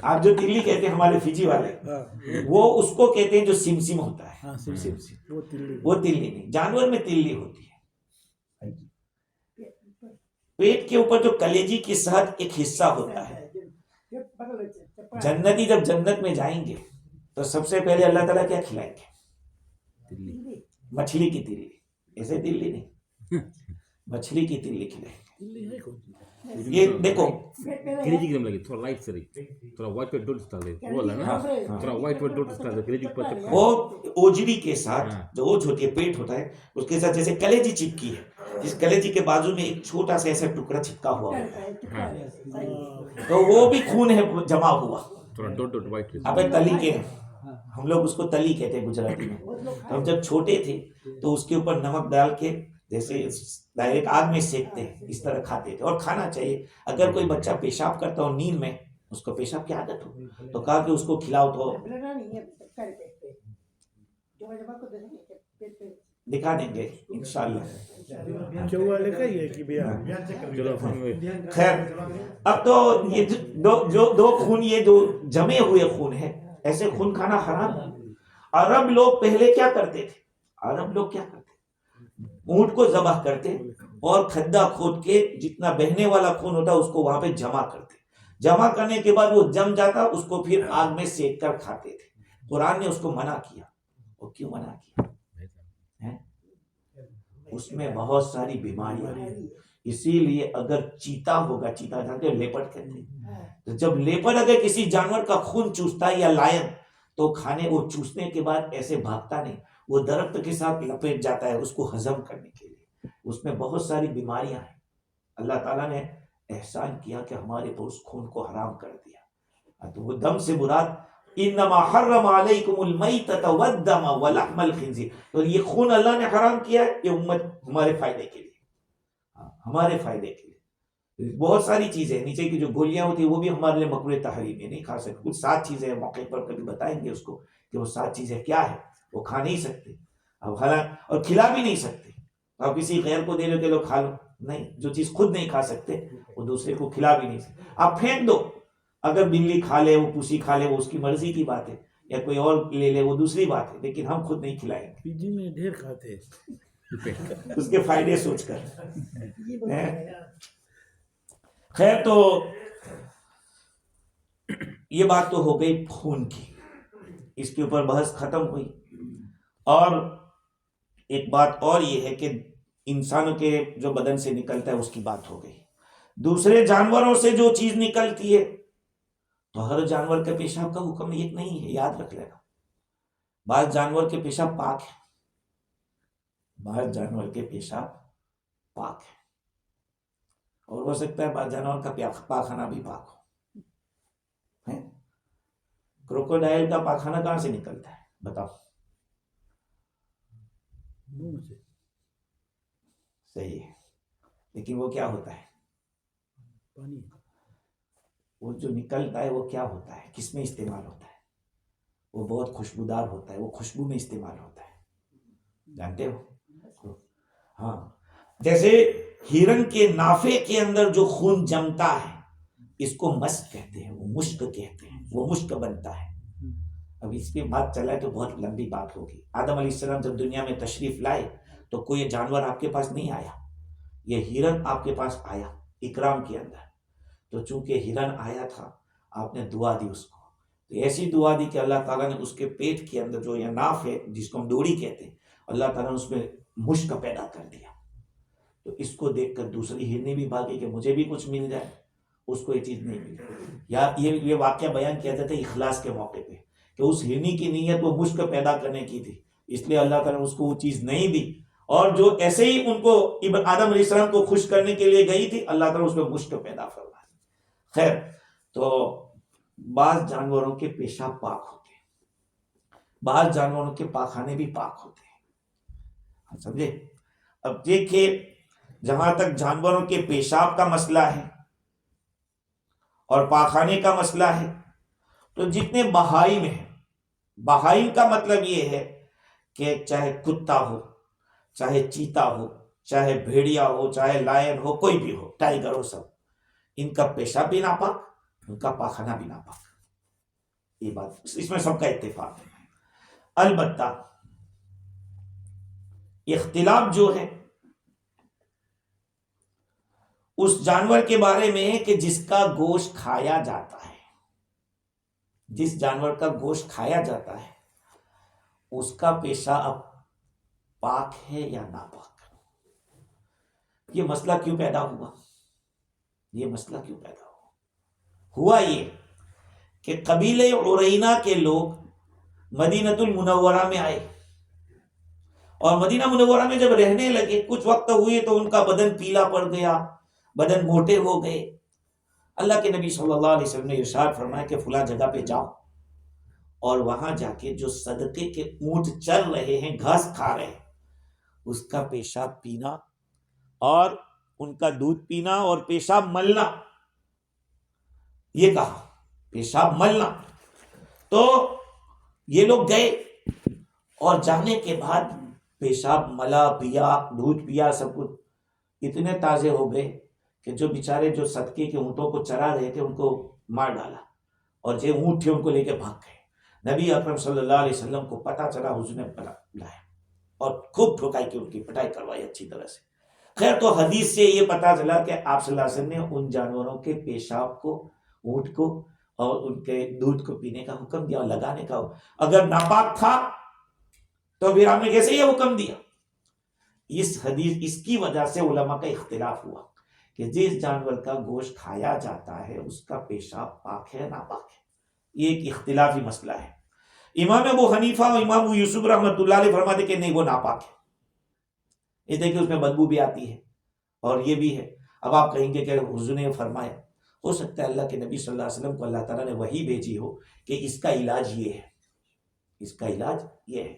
آپ جو تلی کہتے ہیں ہمارے فجی والے، وہ اس کو کہتے ہیں جو سمسم ہوتا ہے، سمسم، وہ تلی نہیں، جانور میں تلی ہوتی ہے۔ پیٹ کے اوپر جو کلیجی کے ساتھ ایک حصہ ہوتا ہے، جنتی جب جنت میں جائیں گے تو سب سے پہلے اللہ تعالیٰ کیا کھلائیں گے؟ مچھلی کی تلی. ایسے تلی نہیں، مچھلی کی تلی کھلائیں گے. دلی ہے کون سی؟ یہ دیکھو Gereji kita lagi, thora light seri, thora white white dot style, وہ لا نا، thora white white dot style, gereji پر وہ اوجڑی کے ساتھ جو اوج ہوتی ہے، پیٹ ہوتا ہے، اس کے ساتھ جیسے کلیجی چپکی ہے، جس کلیجی کے بازو میں ایک چھوٹا سا ایسا ٹکڑا چپکا ہوا ہوتا ہے، تو وہ بھی خون ہے جمع ہوا. thora dot dot white. اب تلی کے ہم لوگ اس کو تلی کہتے ہیں گجراتی میں. ہم جب چھوٹے تھے تو اس کے اوپر نمک ڈال کے جیسے ڈائریکٹ آگ میں سیکتے ہیں، اس طرح کھاتے تھے. اور کھانا چاہیے. اگر کوئی بچہ پیشاب کرتا ہو نیند میں، اس کو پیشاب کی عادت ہو تو کہا کہ اس کو کھلاؤ، تو دکھا دیں گے انشاءاللہ. چوا لکھا ہی ہے کہ بیان چلو ہم خیر، اب تو یہ دو خون، یہ جو جمے ہوئے خون ہے، ایسے خون کھانا حرام ہے. عرب لوگ پہلے کیا کرتے تھے؟ عرب لوگ کیا کرتے؟ اونٹ کو ذبح کرتے اور کھڈا کھود کے جتنا بہنے والا خون ہوتا اس کو وہاں پہ جمع کرتے. جمع کرنے کے بعد وہ جم جاتا، اس کو پھر آگ میں سیک کر کھاتے تھے. قرآن نے اس کو منع کیا. اور کیوں منع کیا؟ اس میں بہت ساری بیماریاں ہیں. اسی لیے اگر چیتا ہوگا، چیتا جانتے ہو لیپرڈ کہتے ہیں، تو جب لیپرڈ اگر کسی جانور کا خون چوستا ہے یا لائن، تو کھانے وہ چوسنے کے بعد ایسے بھاگتا نہیں، وہ درخت کے ساتھ لپیٹ جاتا ہے اس کو ہضم کرنے کے لیے. اس میں بہت ساری بیماریاں ہیں. اللہ تعالیٰ نے احسان کیا کہ ہمارے پر اس خون کو حرام کر دیا. تو وہ دم سے مراد انما حرم علیکم المیتۃ والدم ولحم الخنزیر. تو یہ خون اللہ نے حرام کیا ہے، یہ امت ہمارے فائدے کے لیے، ہمارے فائدے کے لیے. بہت ساری چیزیں نیچے کی جو گولیاں ہوتی ہیں وہ بھی ہمارے لیے مکروہ تحریم ہے، نہیں کھا سکتے. کچھ 7 چیزیں موقع پر کبھی بتائیں گے اس کو کہ وہ 7 چیزیں کیا ہے. وہ کھا نہیں سکتے اب حالانکہ، اور کھلا بھی نہیں سکتے. آپ کسی غیر کو دے لو کہ لو کھا لو، نہیں. جو چیز خود نہیں کھا سکتے وہ دوسرے کو کھلا بھی نہیں سکتے. آپ پھینک دو. اگر بلی کھا لے، وہ پوسی کھا لے، وہ اس کی مرضی کی بات ہے، یا کوئی اور لے لے وہ دوسری بات ہے، لیکن ہم خود نہیں کھلائیں گے پی جی میں ڈھیر کھاتے ہیں. اس کے فائدے سوچ کر. خیر، تو یہ بات تو ہو گئی خون کی، اس کے اوپر بحث ختم ہوئی. اور ایک بات اور یہ ہے کہ انسانوں کے جو بدن سے نکلتا ہے اس کی بات ہو گئی. دوسرے جانوروں سے جو چیز نکلتی ہے تو ہر جانور کے پیشاب کا حکم ایک نہیں ہے، یاد رکھ لینا. بعض جانور کے پیشاب پاک ہے، بعض جانور کے پیشاب پاک ہے، اور ہو سکتا ہے بعض جانور کا پاخانہ بھی پاک ہو. کروکوڈائل کا پاخانہ کہاں سے نکلتا ہے بتاؤ؟ منہ سے. صحیح ہے، لیکن وہ کیا ہوتا ہے؟ پانی. وہ جو نکلتا ہے وہ کیا ہوتا ہے؟ کس میں استعمال ہوتا ہے؟ وہ بہت خوشبودار ہوتا ہے، وہ خوشبو میں استعمال ہوتا ہے، جانتے ہو؟ ہاں، جیسے ہرن کے نافے کے اندر جو خون جمتا ہے اس کو مشک کہتے ہیں، وہ مشک کہتے ہیں، وہ مشک بنتا ہے. اب اس کی بات چلائے تو بہت لمبی بات ہوگی. آدم علیہ السلام جب دنیا میں تشریف لائے تو کوئی جانور آپ کے پاس نہیں آیا، یہ ہرن آپ کے پاس آیا اکرام کے اندر. تو چونکہ ہرن آیا تھا آپ نے دعا دی اس کو، تو ایسی دعا دی کہ اللہ تعالیٰ نے اس کے پیٹ کے اندر جو یہ ناف ہے جس کو ہم ڈوری کہتے ہیں، اللہ تعالیٰ نے اس میں مشک پیدا کر دیا. تو اس کو دیکھ کر دوسری ہرنی بھی بھاگی کہ مجھے بھی کچھ مل جائے. اس کو یہ چیز نہیں ملی. یا یہ واقعہ بیان کیا جاتا ہے اخلاص کے موقع پہ کہ اس ہرنی کی نیت وہ مشک پیدا کرنے کی تھی، اس لیے اللہ تعالیٰ نے اس کو وہ چیز نہیں دی. اور جو ایسے ہی ان کو آدم علیہ السلام کو خوش کرنے کے لیے گئی تھی، اللہ تعالیٰ اس میں مشک پیدا فرما. خیر، تو بعض جانوروں کے پیشاب پاک ہوتے ہیں، بعض جانوروں کے پاخانے بھی پاک ہوتے ہیں، سمجھے؟ اب دیکھیے، جہاں تک جانوروں کے پیشاب کا مسئلہ ہے اور پاخانے کا مسئلہ ہے، تو جتنے بہائم ہیں، بہائم کا مطلب یہ ہے کہ چاہے کتا ہو، چاہے چیتا ہو، چاہے بھیڑیا ہو، چاہے لائن ہو، کوئی بھی ہو، ٹائیگر ہو، سب ان کا پیشاب بھی ناپاک، ان کا پاخانہ بھی ناپاک. یہ بات اس میں سب کا اتفاق ہے. البتہ اختلاف جو ہے اس جانور کے بارے میں کہ جس کا گوشت کھایا جاتا ہے، جس جانور کا گوشت کھایا جاتا ہے اس کا پیشاب پاک ہے یا ناپاک۔ یہ مسئلہ کیوں پیدا ہوا؟ یہ مسئلہ کیوں پیدا ہوا یہ کہ قبیلہ عرینہ کے لوگ مدینہ المنورہ میں آئے، اور مدینہ منورہ میں جب رہنے لگے کچھ وقت ہوئے تو ان کا بدن پیلا پڑ گیا، بدن موٹے ہو گئے۔ اللہ کے نبی صلی اللہ علیہ وسلم نے ارشاد فرمایا کہ فلاں جگہ پہ جاؤ اور وہاں جا کے جو صدقے کے اونٹ چل رہے ہیں، گھاس کھا رہے ہیں، اس کا پیشاب پینا اور ان کا دودھ پینا اور پیشاب ملنا، یہ کہا پیشاب ملنا۔ تو یہ لوگ گئے اور جانے کے بعد پیشاب ملا، پیا، دودھ پیا، سب کچھ اتنے تازے ہو گئے کہ جو بیچارے جو صدقے کے اونٹوں کو چرا رہے تھے ان کو مار ڈالا، اور جو اونٹ تھے ان کو لے کے بھاگ گئے۔ نبی اکرم صلی اللہ علیہ وسلم کو پتہ چلا، حضور نے بلایا اور خوب ٹھوکائی کی، ان کی پٹائی کروائی اچھی طرح سے۔ خیر تو حدیث سے یہ پتہ چلا کہ آپ صلی اللہ علیہ وسلم نے ان جانوروں کے پیشاب کو، اونٹ کو اور ان کے دودھ کو پینے کا حکم دیا اور لگانے کا۔ اگر ناپاک تھا تو پھر آپ نے کیسے یہ حکم دیا؟ اس حدیث، اس کی وجہ سے علماء کا اختلاف ہوا کہ جس جانور کا گوشت کھایا جاتا ہے اس کا پیشاب پاک ہے ناپاک ہے۔ یہ ایک اختلافی مسئلہ ہے۔ امام ابو حنیفہ اور امام ابو یوسف رحمۃ اللہ علیہ فرماتے کہ نہیں، وہ ناپاک ہے، اس لیے کہ اس میں بدبو بھی آتی ہے اور یہ بھی ہے۔ اب آپ کہیں گے کہ حضور نے فرمایا، ہو سکتا ہے اللہ کے نبی صلی اللہ علیہ وسلم کو اللہ تعالیٰ نے وحی بھیجی ہو کہ اس کا علاج یہ ہے، اس کا علاج یہ ہے۔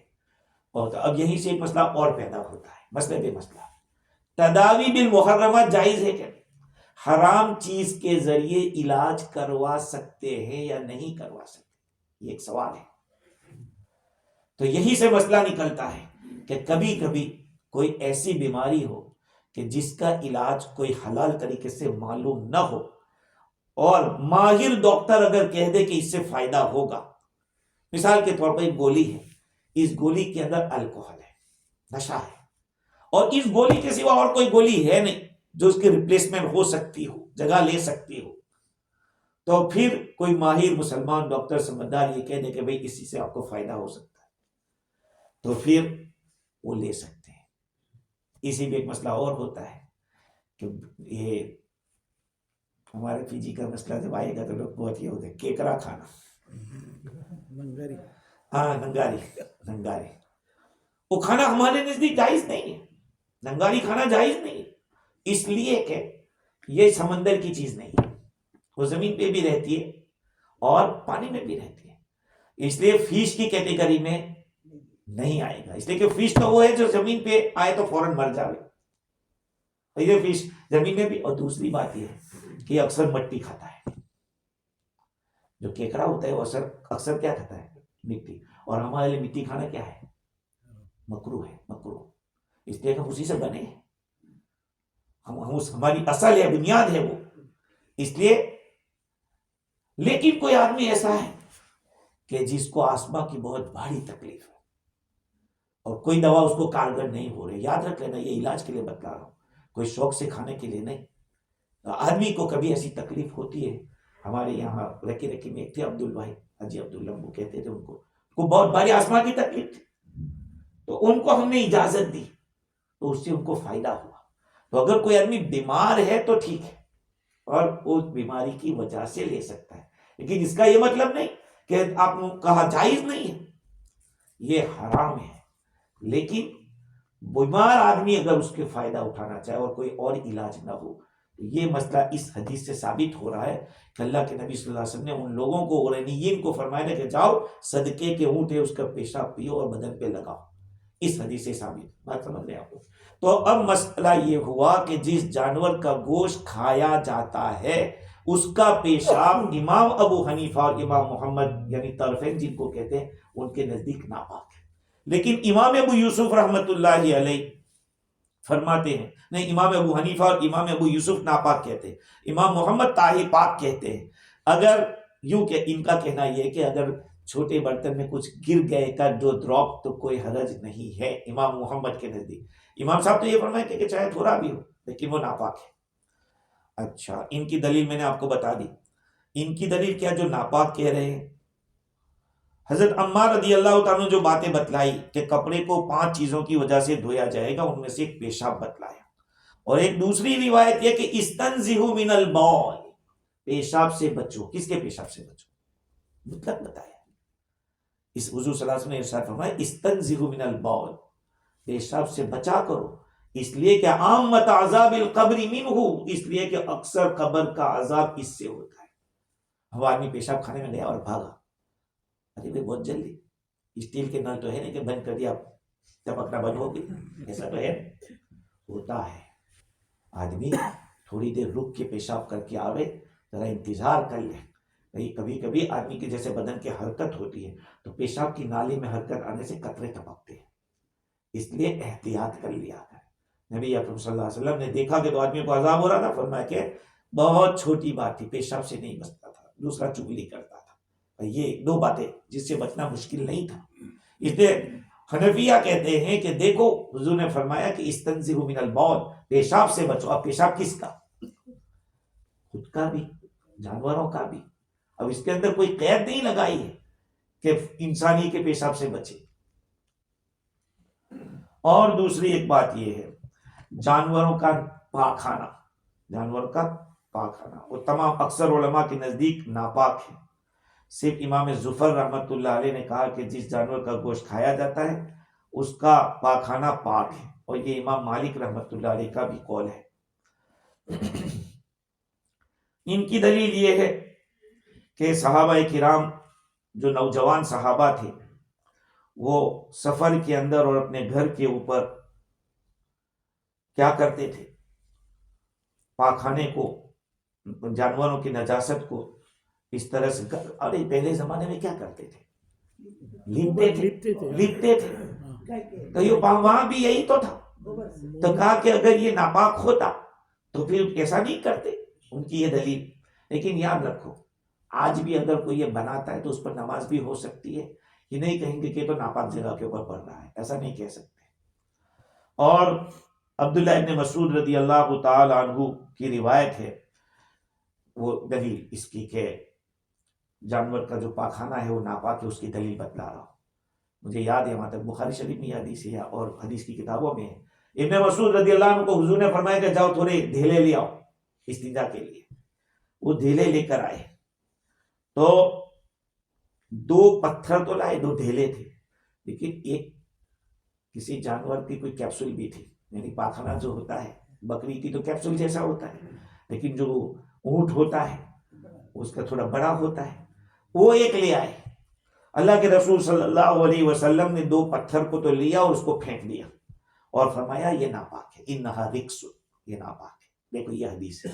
اور اب یہیں سے ایک مسئلہ اور پیدا ہوتا ہے، مسئلہ بے مسئلہ، تداوی بالمحرمات جائز ہے کہ حرام چیز کے ذریعے علاج کروا سکتے ہیں یا نہیں کروا سکتے؟ یہ ایک سوال ہے۔ تو یہی سے مسئلہ نکلتا ہے کہ کبھی کبھی کوئی ایسی بیماری ہو کہ جس کا علاج کوئی حلال طریقے سے معلوم نہ ہو، اور ماہر ڈاکٹر اگر کہہ دے کہ اس سے فائدہ ہوگا، مثال کے طور پر ایک گولی ہے، اس گولی کے اندر الکوہل ہے، نشہ ہے، اور اس گولی کے سوا اور کوئی گولی ہے نہیں جو اس کی ریپلیسمنٹ ہو سکتی ہو، جگہ لے سکتی ہو، تو پھر کوئی ماہر مسلمان ڈاکٹر سمجھدار یہ کہہ دے کہ بھئی اسی سے آپ کو فائدہ ہو سکتا ہے، تو پھر وہ لے سکتے ہیں۔ اسی میں ایک مسئلہ اور ہوتا ہے کہ یہ ہمارے پی جی کا مسئلہ جب آئے گا تو لوگ بہت یہ ہوتے ہیں، کیکرا کھانا، لنگری، ہاں ننگاری، وہ کھانا ہمارے نزدیک جائز نہیں ہے، ننگاری کھانا جائز نہیں ہے، اس لیے کہ یہ سمندر کی چیز نہیں ہے، وہ زمین پہ بھی رہتی ہے اور پانی میں بھی رہتی ہے، اس لیے فش کی کیٹیگری میں نہیں آئے گا، اس لیے کہ فش تو وہ ہے جو زمین پہ آئے تو فوراً مر جاوے، یہ فش زمین میں بھی۔ اور دوسری بات یہ ہے کہ یہ اکثر مٹی کھاتا ہے، جو کیکڑا ہوتا ہے وہ اکثر کیا کھاتا ہے؟ مٹی، اور ہمارے لیے مٹی کھانا کیا ہے؟ مکروہ ہے، مکروہ، اس لیے کہ ہم اسی سے بنے ہیں، ہماری اصل ہے، بنیاد ہے وہ، اس لیے۔ لیکن کوئی آدمی ایسا ہے کہ جس کو آسما کی بہت بھاری تکلیف ہے اور کوئی دوا اس کو کارگر نہیں ہو رہی، یاد رکھ لینا یہ علاج کے لیے بتلا رہا ہوں، کوئی شوق سے کھانے کے لیے نہیں۔ آدمی کو کبھی ایسی تکلیف ہوتی ہے، ہمارے یہاں رکی میں ایک تھے عبد البھائی، حاجی عبد اللہ وہ کہتے تھے، ان کو بہت بھاری آسما کی تکلیف تھی، تو ان کو ہم نے اجازت دی تو اس سے ان کو فائدہ ہوا۔ تو اگر کوئی آدمی بیمار ہے تو ٹھیک ہے اور اس بیماری کی وجہ سے لے سکتا ہے، لیکن اس کا یہ مطلب نہیں کہ آپ نے کہا جائز نہیں ہے، یہ حرام ہے۔ لیکن بیمار آدمی اگر اس کے فائدہ اٹھانا چاہے اور کوئی اور علاج نہ ہو، تو یہ مسئلہ اس حدیث سے ثابت ہو رہا ہے کہ اللہ کے نبی صلی اللہ علیہ وسلم نے ان لوگوں کو، عرینیین کو فرمایا تھا کہ جاؤ صدقے کے اونٹ ہے اس کا پیشاب پیو اور بدن پہ لگاؤ، اس حدیث سے ثابت، بات سمجھ رہے ہیں آپ کو؟ تو اب مسئلہ یہ ہوا کہ جس جانور کا گوشت کھایا جاتا ہے اس کا پیشاب امام ابو حنیفہ اور امام محمد یعنی طرفین جن کو کہتے ہیں ان کے نزدیک ناپاک ہے، لیکن امام ابو یوسف رحمۃ اللہ علیہ فرماتے ہیں نہیں، امام ابو حنیفہ اور امام ابو یوسف ناپاک کہتے ہیں، امام محمد طاہر پاک کہتے ہیں۔ اگر یوں کہ ان کا کہنا یہ ہے کہ اگر چھوٹے برتن میں کچھ گر گئے کا دو ڈراپ تو کوئی حرج نہیں ہے امام محمد کے نزدیک۔ امام صاحب تو یہ فرمائے کہ چاہے تھوڑا بھی ہو لیکن وہ ناپاک ہے۔ اچھا، ان کی دلیل میں نے آپ کو بتا دی. ان کی دلیل کیا جو ناپاک کہہ رہے ہیں؟ حضرت عمار رضی اللہ تعالیٰ نے جو باتیں بتلائی کہ کپڑے کو 5 چیزوں کی وجہ سے دھویا جائے گا، ان میں سے ایک پیشاب بتلایا، اور ایک دوسری روایت یہ کہ استنزہوا من البول، پیشاب سے بچو. کس کے پیشاب سے بچو؟ مطلق بتایا. اس حضور صلی اللہ علیہ وسلم نے ارشاد فرمایا استنزہوا من البول، پیشاب سے بچا کرو، اس لیے کہ عامت عذاب القبر منہ، اس لیے کہ اکثر قبر کا عذاب اس سے ہوتا ہے. وہ آدمی پیشاب کھانے میں گیا اور بھاگا، ارے بھائی بہت جلدی، اسٹیل کے نل تو ہے نہیں کہ بند کر دیا چپکنا بند ہو گئی، ایسا تو ہے ہوتا ہے. آدمی تھوڑی دیر رک کے پیشاب کر کے آوے، ذرا انتظار کر لے. کبھی کبھی آدمی کے جیسے بدن کی حرکت ہوتی ہے تو پیشاب کی نالی میں حرکت آنے سے قطرے ٹپکتے ہیں، اس لیے احتیاط کر لیا کر. نبی اکرم صلی اللہ علیہ وسلم نے دیکھا کہ تو آدمی کو عذاب ہو رہا تھا، فرمایا کہ بہت چھوٹی بات تھی، پیشاب سے نہیں بچتا تھا، دوسرا چگلی کرتا تھا. یہ 2 باتیں جس سے بچنا مشکل نہیں تھا. اس لیے حنفیہ کہتے ہیں کہ دیکھو حضور نے فرمایا کہ استنزہوا من البول، پیشاب سے بچو. اب پیشاب کس کا؟ خود کا بھی، جانوروں کا بھی. اب اس کے اندر کوئی قید نہیں لگائی ہے کہ انسانی کے پیشاب سے بچے. اور دوسری ایک بات یہ ہے، جانوروں کا پاخانہ، جانور کا پاخانہ وہ تمام اکثر علماء کے نزدیک ناپاک ہے. صرف امام ظفر رحمۃ اللہ علیہ نے کہا کہ جس جانور کا گوشت کھایا جاتا ہے اس کا پاخانہ پاک ہے، اور یہ امام مالک رحمۃ اللہ علیہ کا بھی قول ہے. ان کی دلیل یہ ہے کہ صحابہ کرام جو نوجوان صحابہ تھے وہ سفر کے اندر اور اپنے گھر کے اوپر کیا کرتے تھے؟ پاخانے کو، جانوروں کی نجاست کو اس طرح سے ارے پہلے زمانے میں کیا کرتے تھے؟ لیپتے تھے. تو یہ وہاں بھی یہی تو تھا. تو کہا کہ اگر یہ ناپاک ہوتا تو پھر ایسا نہیں کرتے، ان کی یہ دلیل. لیکن یاد رکھو آج بھی اگر کوئی یہ بناتا ہے تو اس پر نماز بھی ہو سکتی ہے. یہ نہیں کہیں گے کہ تو ناپاک جگہ کے اوپر پڑھ رہا ہے، ایسا نہیں کہہ سکتے. اور عبداللہ ابن مسعود رضی اللہ تعالی عنہ کی روایت ہے، وہ دلیل اس کی کہ جانور کا جو پاخانہ ہے وہ ناپاک ہے، اس کی دلیل بتلا رہا ہوں. مجھے یاد ہے وہاں تک بخاری شریف میں حدیث ہے اور حدیث کی کتابوں میں ہے. ابن مسعود رضی اللہ عنہ کو حضور نے فرمایا کہ جاؤ تھوڑے ڈھیلے لے آؤ استنجا کے لیے. وہ ڈھیلے لے کر آئے تو 2 پتھر تو لائے، 2 ڈھیلے تھے، لیکن ایک کسی جانور کی کوئی کیپسول بھی تھی. یعنی پاخانہ جو ہوتا ہے بکری کی تو کیپسول جیسا ہوتا ہے، لیکن جو اونٹ ہوتا ہے اس کا تھوڑا بڑا ہوتا ہے. وہ ایک لے آئے. اللہ کے رسول صلی اللہ علیہ وسلم نے 2 پتھر کو تو لیا اور اس کو پھینک دیا اور فرمایا یہ ناپاک ہے، انہا رکس، یہ ناپاک ہے. دیکھو یہ حدیث ہے.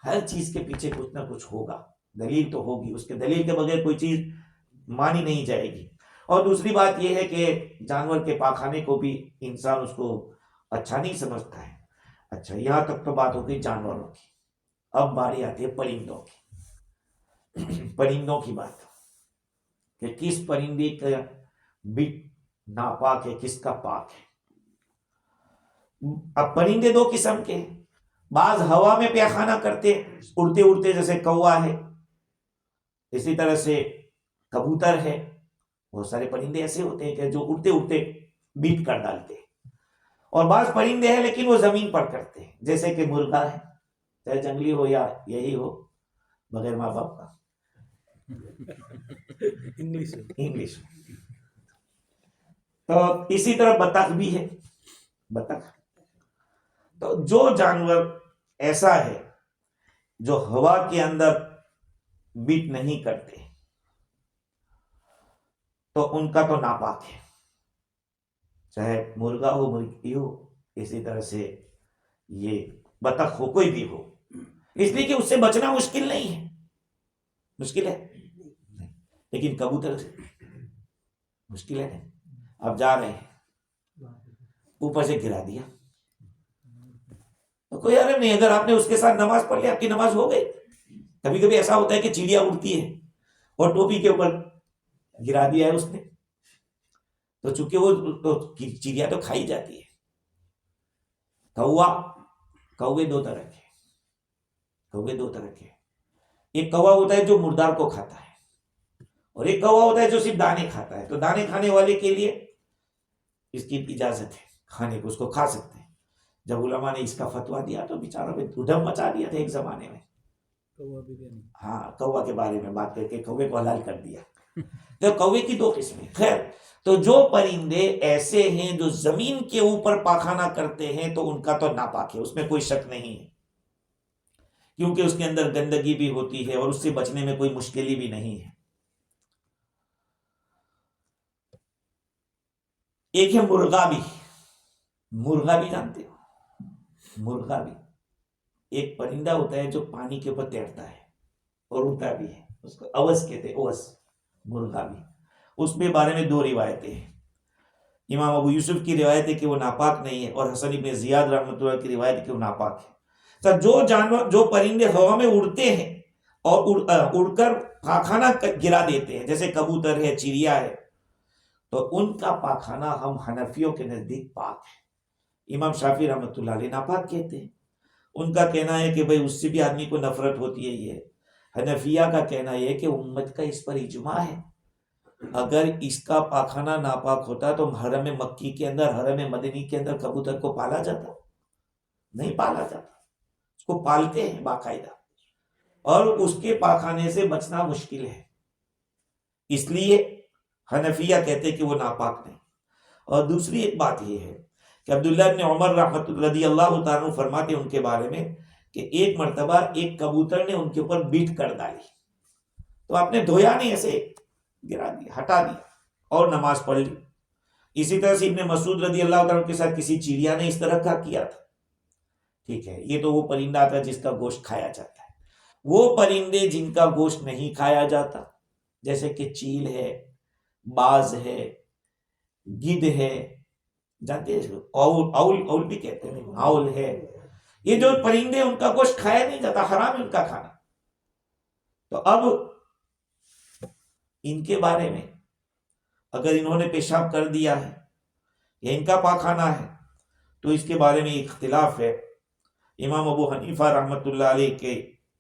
ہر چیز کے پیچھے کچھ نہ کچھ ہوگا، دلیل تو ہوگی، اس کے دلیل کے بغیر کوئی چیز مانی نہیں جائے گی. اور دوسری بات یہ ہے کہ جانور کے پاخانے کو بھی انسان اس کو اچھا نہیں سمجھتا ہے. اچھا یہاں تک تو بات ہو گئی جانوروں کی. اب باری آتی ہے پرندوں کی. پرندوں کی بات کہ کس پرندے کا بٹ ناپاک ہے، کس کا پاک ہے. اب پرندے 2 قسم کے ہیں. بعض ہوا میں پیخانہ کرتے اڑتے اڑتے، جیسے کوا ہے، اسی طرح سے کبوتر ہے. بہت سارے پرندے ایسے ہوتے ہیں کہ جو اڑتے اڑتے بیٹ کر ڈالتے ہیں. اور بعض پرندے ہیں لیکن وہ زمین پر کرتے ہیں، جیسے کہ مرغا ہے، چاہے جنگلی ہو یا یہی ہو بغیر ماں باپ کا، انگلش. تو اسی طرح بطخ بھی ہے. بطخ تو جو جانور ایسا ہے جو ہوا کے اندر بیٹ نہیں کرتے تو ان کا تو ناپاک ہے، چاہے مرغا ہو مرغی ہو، اسی طرح سے یہ بطخ ہو، کوئی بھی ہو. اس لیے کہ اس سے بچنا مشکل نہیں ہے. مشکل ہے لیکن کبوتر سے مشکل ہے. اب جا رہے ہیں اوپر سے گرا دیا تو کوئی عرب نہیں. اگر آپ نے اس کے ساتھ نماز پڑھ لی آپ کی نماز ہو گئی. کبھی کبھی ایسا ہوتا ہے کہ چڑیا اڑتی ہے اور ٹوپی کے اوپر گرا دیا ہے اس نے، تو چونکہ وہ چڑیا تو کھائی جاتی ہے. کوے 2 طرح کے، کوے دو طرح کے، ایک کوا ہوتا ہے جو مردار کو کھاتا ہے، اور ایک کوا ہوتا ہے جو صرف دانے کھاتا ہے. تو دانے کھانے والے کے لیے اس کی اجازت ہے کھانے کو، اس کو کھا سکتے ہیں. جب علماء نے اس کا فتویٰ دیا تو بیچاروں پہ ادھم مچا دیا تھا ایک زمانے میں. کوا بریانی. ہاں، کوا کے بارے میں بات کر کے کوے کو حلال کر دیا. تو کوے کی دو قسمیں. خیر، تو جو پرندے ایسے ہیں جو زمین کے اوپر پاخانہ کرتے ہیں تو ان کا تو ناپاک ہے، اس میں کوئی شک نہیں ہے، کیونکہ اس کے اندر گندگی بھی ہوتی ہے اور اس سے بچنے میں کوئی مشکل بھی نہیں ہے. ایک ہے مرغا بھی. مرغا بھی جانتے ہو؟ مرغا بھی ایک پرندہ ہوتا ہے جو پانی کے اوپر تیرتا ہے اور اڑتا بھی ہے، اس کو اوس کہتے ہیں. اوس مرغا بھی. اس میں بارے میں دو روایتیں ہیں. امام ابو یوسف کی روایت ہے کہ وہ ناپاک نہیں ہے، اور حسن ابن زیاد رحمۃ اللہ کی روایت ہے کہ وہ ناپاک ہے. جو جانور، جو پرندے ہوا میں اڑتے ہیں اور اڑ کر پاخانہ گرا دیتے ہیں، جیسے کبوتر ہے، چڑیا ہے، تو ان کا پاخانہ ہم حنفیوں کے نزدیک پاک ہے. امام شافعی رحمۃ اللہ علیہ ناپاک کہتے ہیں. ان کا کہنا ہے کہ بھئی اس سے بھی آدمی کو نفرت ہوتی ہے. یہ حنفیہ کا کہنا یہ ہے کہ امت کا اس پر اجماع ہے. اگر اس کا پاخانہ ناپاک ہوتا تو حرم مکی کے اندر، حرم مدنی کے اندر کبوتر کو پالا جاتا؟ نہیں پالا جاتا. اس کو پالتے ہیں باقاعدہ، اور اس کے پاخانے سے بچنا مشکل ہے. اس لیے حنفیہ کہتے کہ وہ ناپاک نہیں. اور دوسری ایک بات یہ ہے کہ عبداللہ ابن عمر رضی اللہ تعالیٰ عنہ فرماتے ہیں ان کے بارے میں کہ ایک مرتبہ ایک کبوتر نے ان کے اوپر بیٹ کر ڈالی، تو آپ نے دھویا نہیں، ایسے گرا دیا، ہٹا دیا اور نماز پڑھ لی. اسی طرح سے ابن مسعود رضی اللہ تعالیٰ کے ساتھ کسی چڑیا نے اس طرح کا کیا تھا. ٹھیک ہے، یہ تو وہ پرندہ تھا جس کا گوشت کھایا جاتا ہے. وہ پرندے جن کا گوشت نہیں کھایا جاتا، جیسے کہ چیل ہے، باز ہے، گدھ ہے، جانتے ہیں، اول بھی کہتے ہیں، اول ہے، یہ جو پرندے ان کا گوشت کھایا نہیں جاتا، حرام ہے ان کا کھانا. تو اب ان کے بارے میں اگر انہوں نے پیشاب کر دیا ہے یا ان کا پاخانہ ہے تو اس کے بارے میں اختلاف ہے. امام ابو حنیفہ رحمۃ اللہ علیہ کے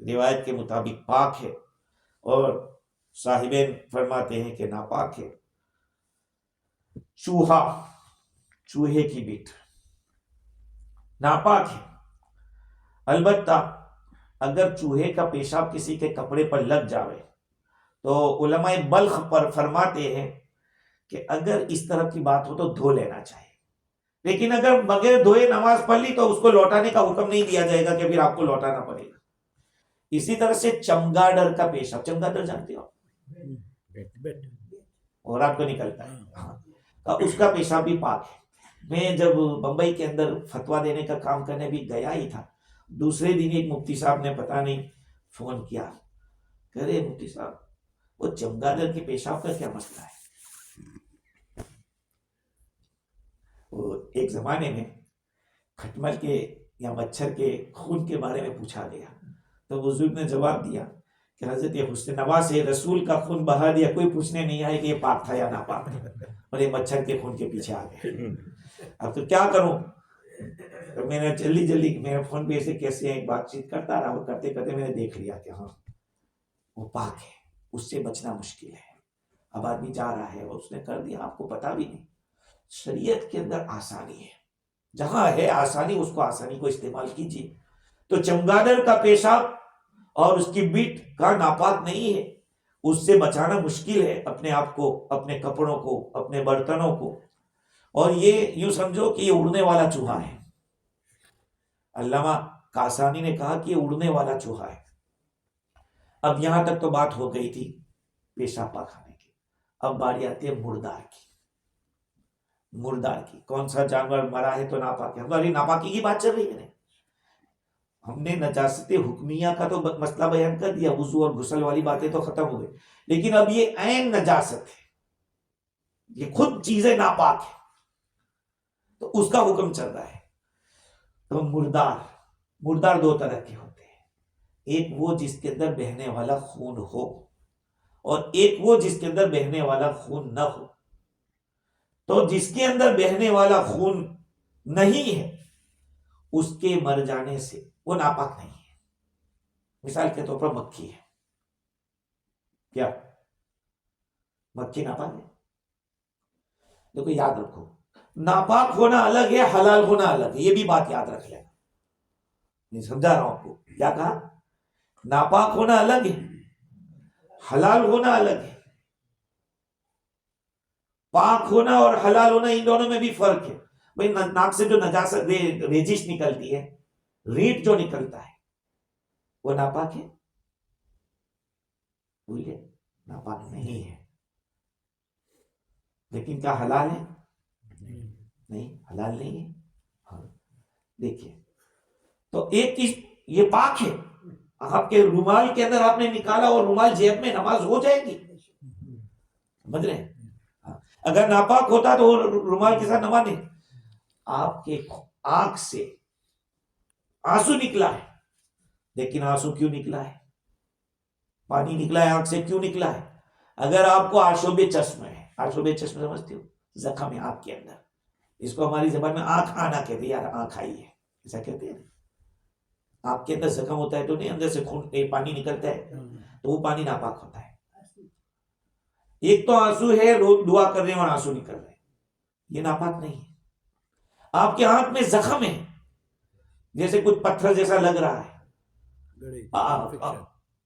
روایت کے مطابق پاک ہے، اور صاحبین فرماتے ہیں کہ ناپاک ہے. چوہا، چوہے کی بیٹ ناپاک ہے. البتہ اگر چوہے کا پیشاب کسی کے کپڑے پر لگ جاوے تو علماء بلخ پر فرماتے ہیں کہ اگر اس طرح کی بات ہو تو دھو لینا چاہیے، لیکن اگر بغیر دھوئے نماز پڑھ لی تو اس کو لوٹانے کا حکم نہیں دیا جائے گا کہ پھر آپ کو لوٹانا پڑے گا. اسی طرح سے چمگاڈر کا پیشاب، چمگاڈر جانتے ہو، اور آپ کو نکلتا ہے، ہاں، اس کا پیشاب بھی پاک ہے. میں جب بمبئی کے اندر فتویٰ دینے کا کام کرنے بھی گیا ہی تھا، دوسرے دن ایک مفتی صاحب نے پتہ نہیں فون کیا، کہہ رہے مفتی صاحب وہ چمگاڈر کے پیشاب کا کیا مسئلہ ہے. وہ ایک زمانے میں کھٹمل کے یا مچھر کے خون کے بارے میں پوچھا گیا تو بزرگ نے جواب دیا کہ حضرت حسن نواز سے رسول کا خون بہا دیا، کوئی پوچھنے نہیں آئے کہ یہ پاک تھا یا ناپاک تھا، اور یہ مچھر کے خون کے پیچھے آ گئے. اب تو کیا کروں؟ تو میں نے جلدی میرے فون پہ ایسے کیسے ایک بات چیت کرتا رہا، وہ کرتے کرتے میں نے دیکھ لیا کہ ہاں وہ پاک ہے، اس سے بچنا مشکل ہے. اب آدمی جا رہا ہے اور اس نے کر دیا، آپ کو پتا بھی نہیں. شریعت کے اندر آسانی ہے، جہاں ہے آسانی اس کو، آسانی کو استعمال کیجیے. تو چمگاڈر کا پیشاب اور اس کی بیٹ کا ناپاک نہیں ہے، اس سے بچانا مشکل ہے اپنے آپ کو، اپنے کپڑوں کو، اپنے برتنوں کو. اور یہ یوں سمجھو کہ یہ اڑنے والا چوہا ہے. علامہ کاسانی نے کہا کہ یہ اڑنے والا چوہا ہے. اب یہاں تک تو بات ہو گئی تھی پیشاب پاخانے کی. اب باری آتی ہے مردار کی. مردار کی، کون سا جانور مرا ہے تو ناپاک ہے. ہماری ناپاکی کی بات چل رہی ہے. ہم نے نجاست حکمیہ کا تو مسئلہ بیان کر دیا، وضو اور غسل والی باتیں تو ختم ہو گئی، لیکن اب یہ عین نجاست ہے، یہ خود چیزیں ناپاک ہے تو اس کا حکم چل رہا ہے. تو مردار دو طرح کے ہوتے ہیں، ایک وہ جس کے اندر بہنے والا خون ہو، اور ایک وہ جس کے اندر بہنے والا خون نہ ہو. تو جس کے اندر بہنے والا خون نہیں ہے اس کے مر جانے سے وہ ناپاک نہیں ہے. مثال کے طور پر مکھی ہے، کیا مکھی ناپاک ہے؟ دیکھو یاد رکھو، ناپاک ہونا الگ ہے، حلال ہونا الگ ہے، یہ بھی بات یاد رکھ لینا. میں سمجھا رہا ہوں آپ کو، کیا کہا؟ ناپاک ہونا الگ ہے، حلال ہونا الگ ہے. پاک ہونا اور حلال ہونا ان دونوں میں بھی فرق ہے. بھائی ناک سے جو نجاست ریزش نکلتی ہے، ریٹ جو نکلتا ہے، وہ ناپاک ہے؟ بولیے، ناپاک نہیں ہے. لیکن کیا حلال ہے؟ نہیں، حلال نہیں ہے. ہاں دیکھیے، تو ایک چیز یہ پاک ہے، آپ کے رومال کے اندر آپ نے نکالا اور رومال جیب میں، نماز ہو جائے گی. سمجھ رہے ہیں؟ اگر ناپاک ہوتا تو رومال کے ساتھ نماز نہیں. آپ کے آنکھ سے آنسو نکلا ہے، لیکن آنسو کیوں نکلا ہے؟ پانی نکلا ہے آنکھ سے، کیوں نکلا ہے؟ اگر آپ کو آشوب چشم ہے، آشوب چشم سمجھتے ہو؟ زخم ہے آنکھ کے اندر، اس کو ہماری زبان میں آنکھ آنا کہتے ہیں، یار آنکھ آئی ہے، ایسا کہتے ہیں. آپ کے اندر زخم ہوتا ہے تو نہیں، اندر سے خون پانی نکلتا ہے، تو وہ پانی ناپاک ہوتا ہے. ایک تو آنسو ہے، دعا کر رہے ہیں اور آنسو نکل رہے ہیں، یہ ناپاک نہیں ہے. آپ کے آنکھ میں زخم ہے، جیسے کچھ پتھر جیسا لگ رہا ہے،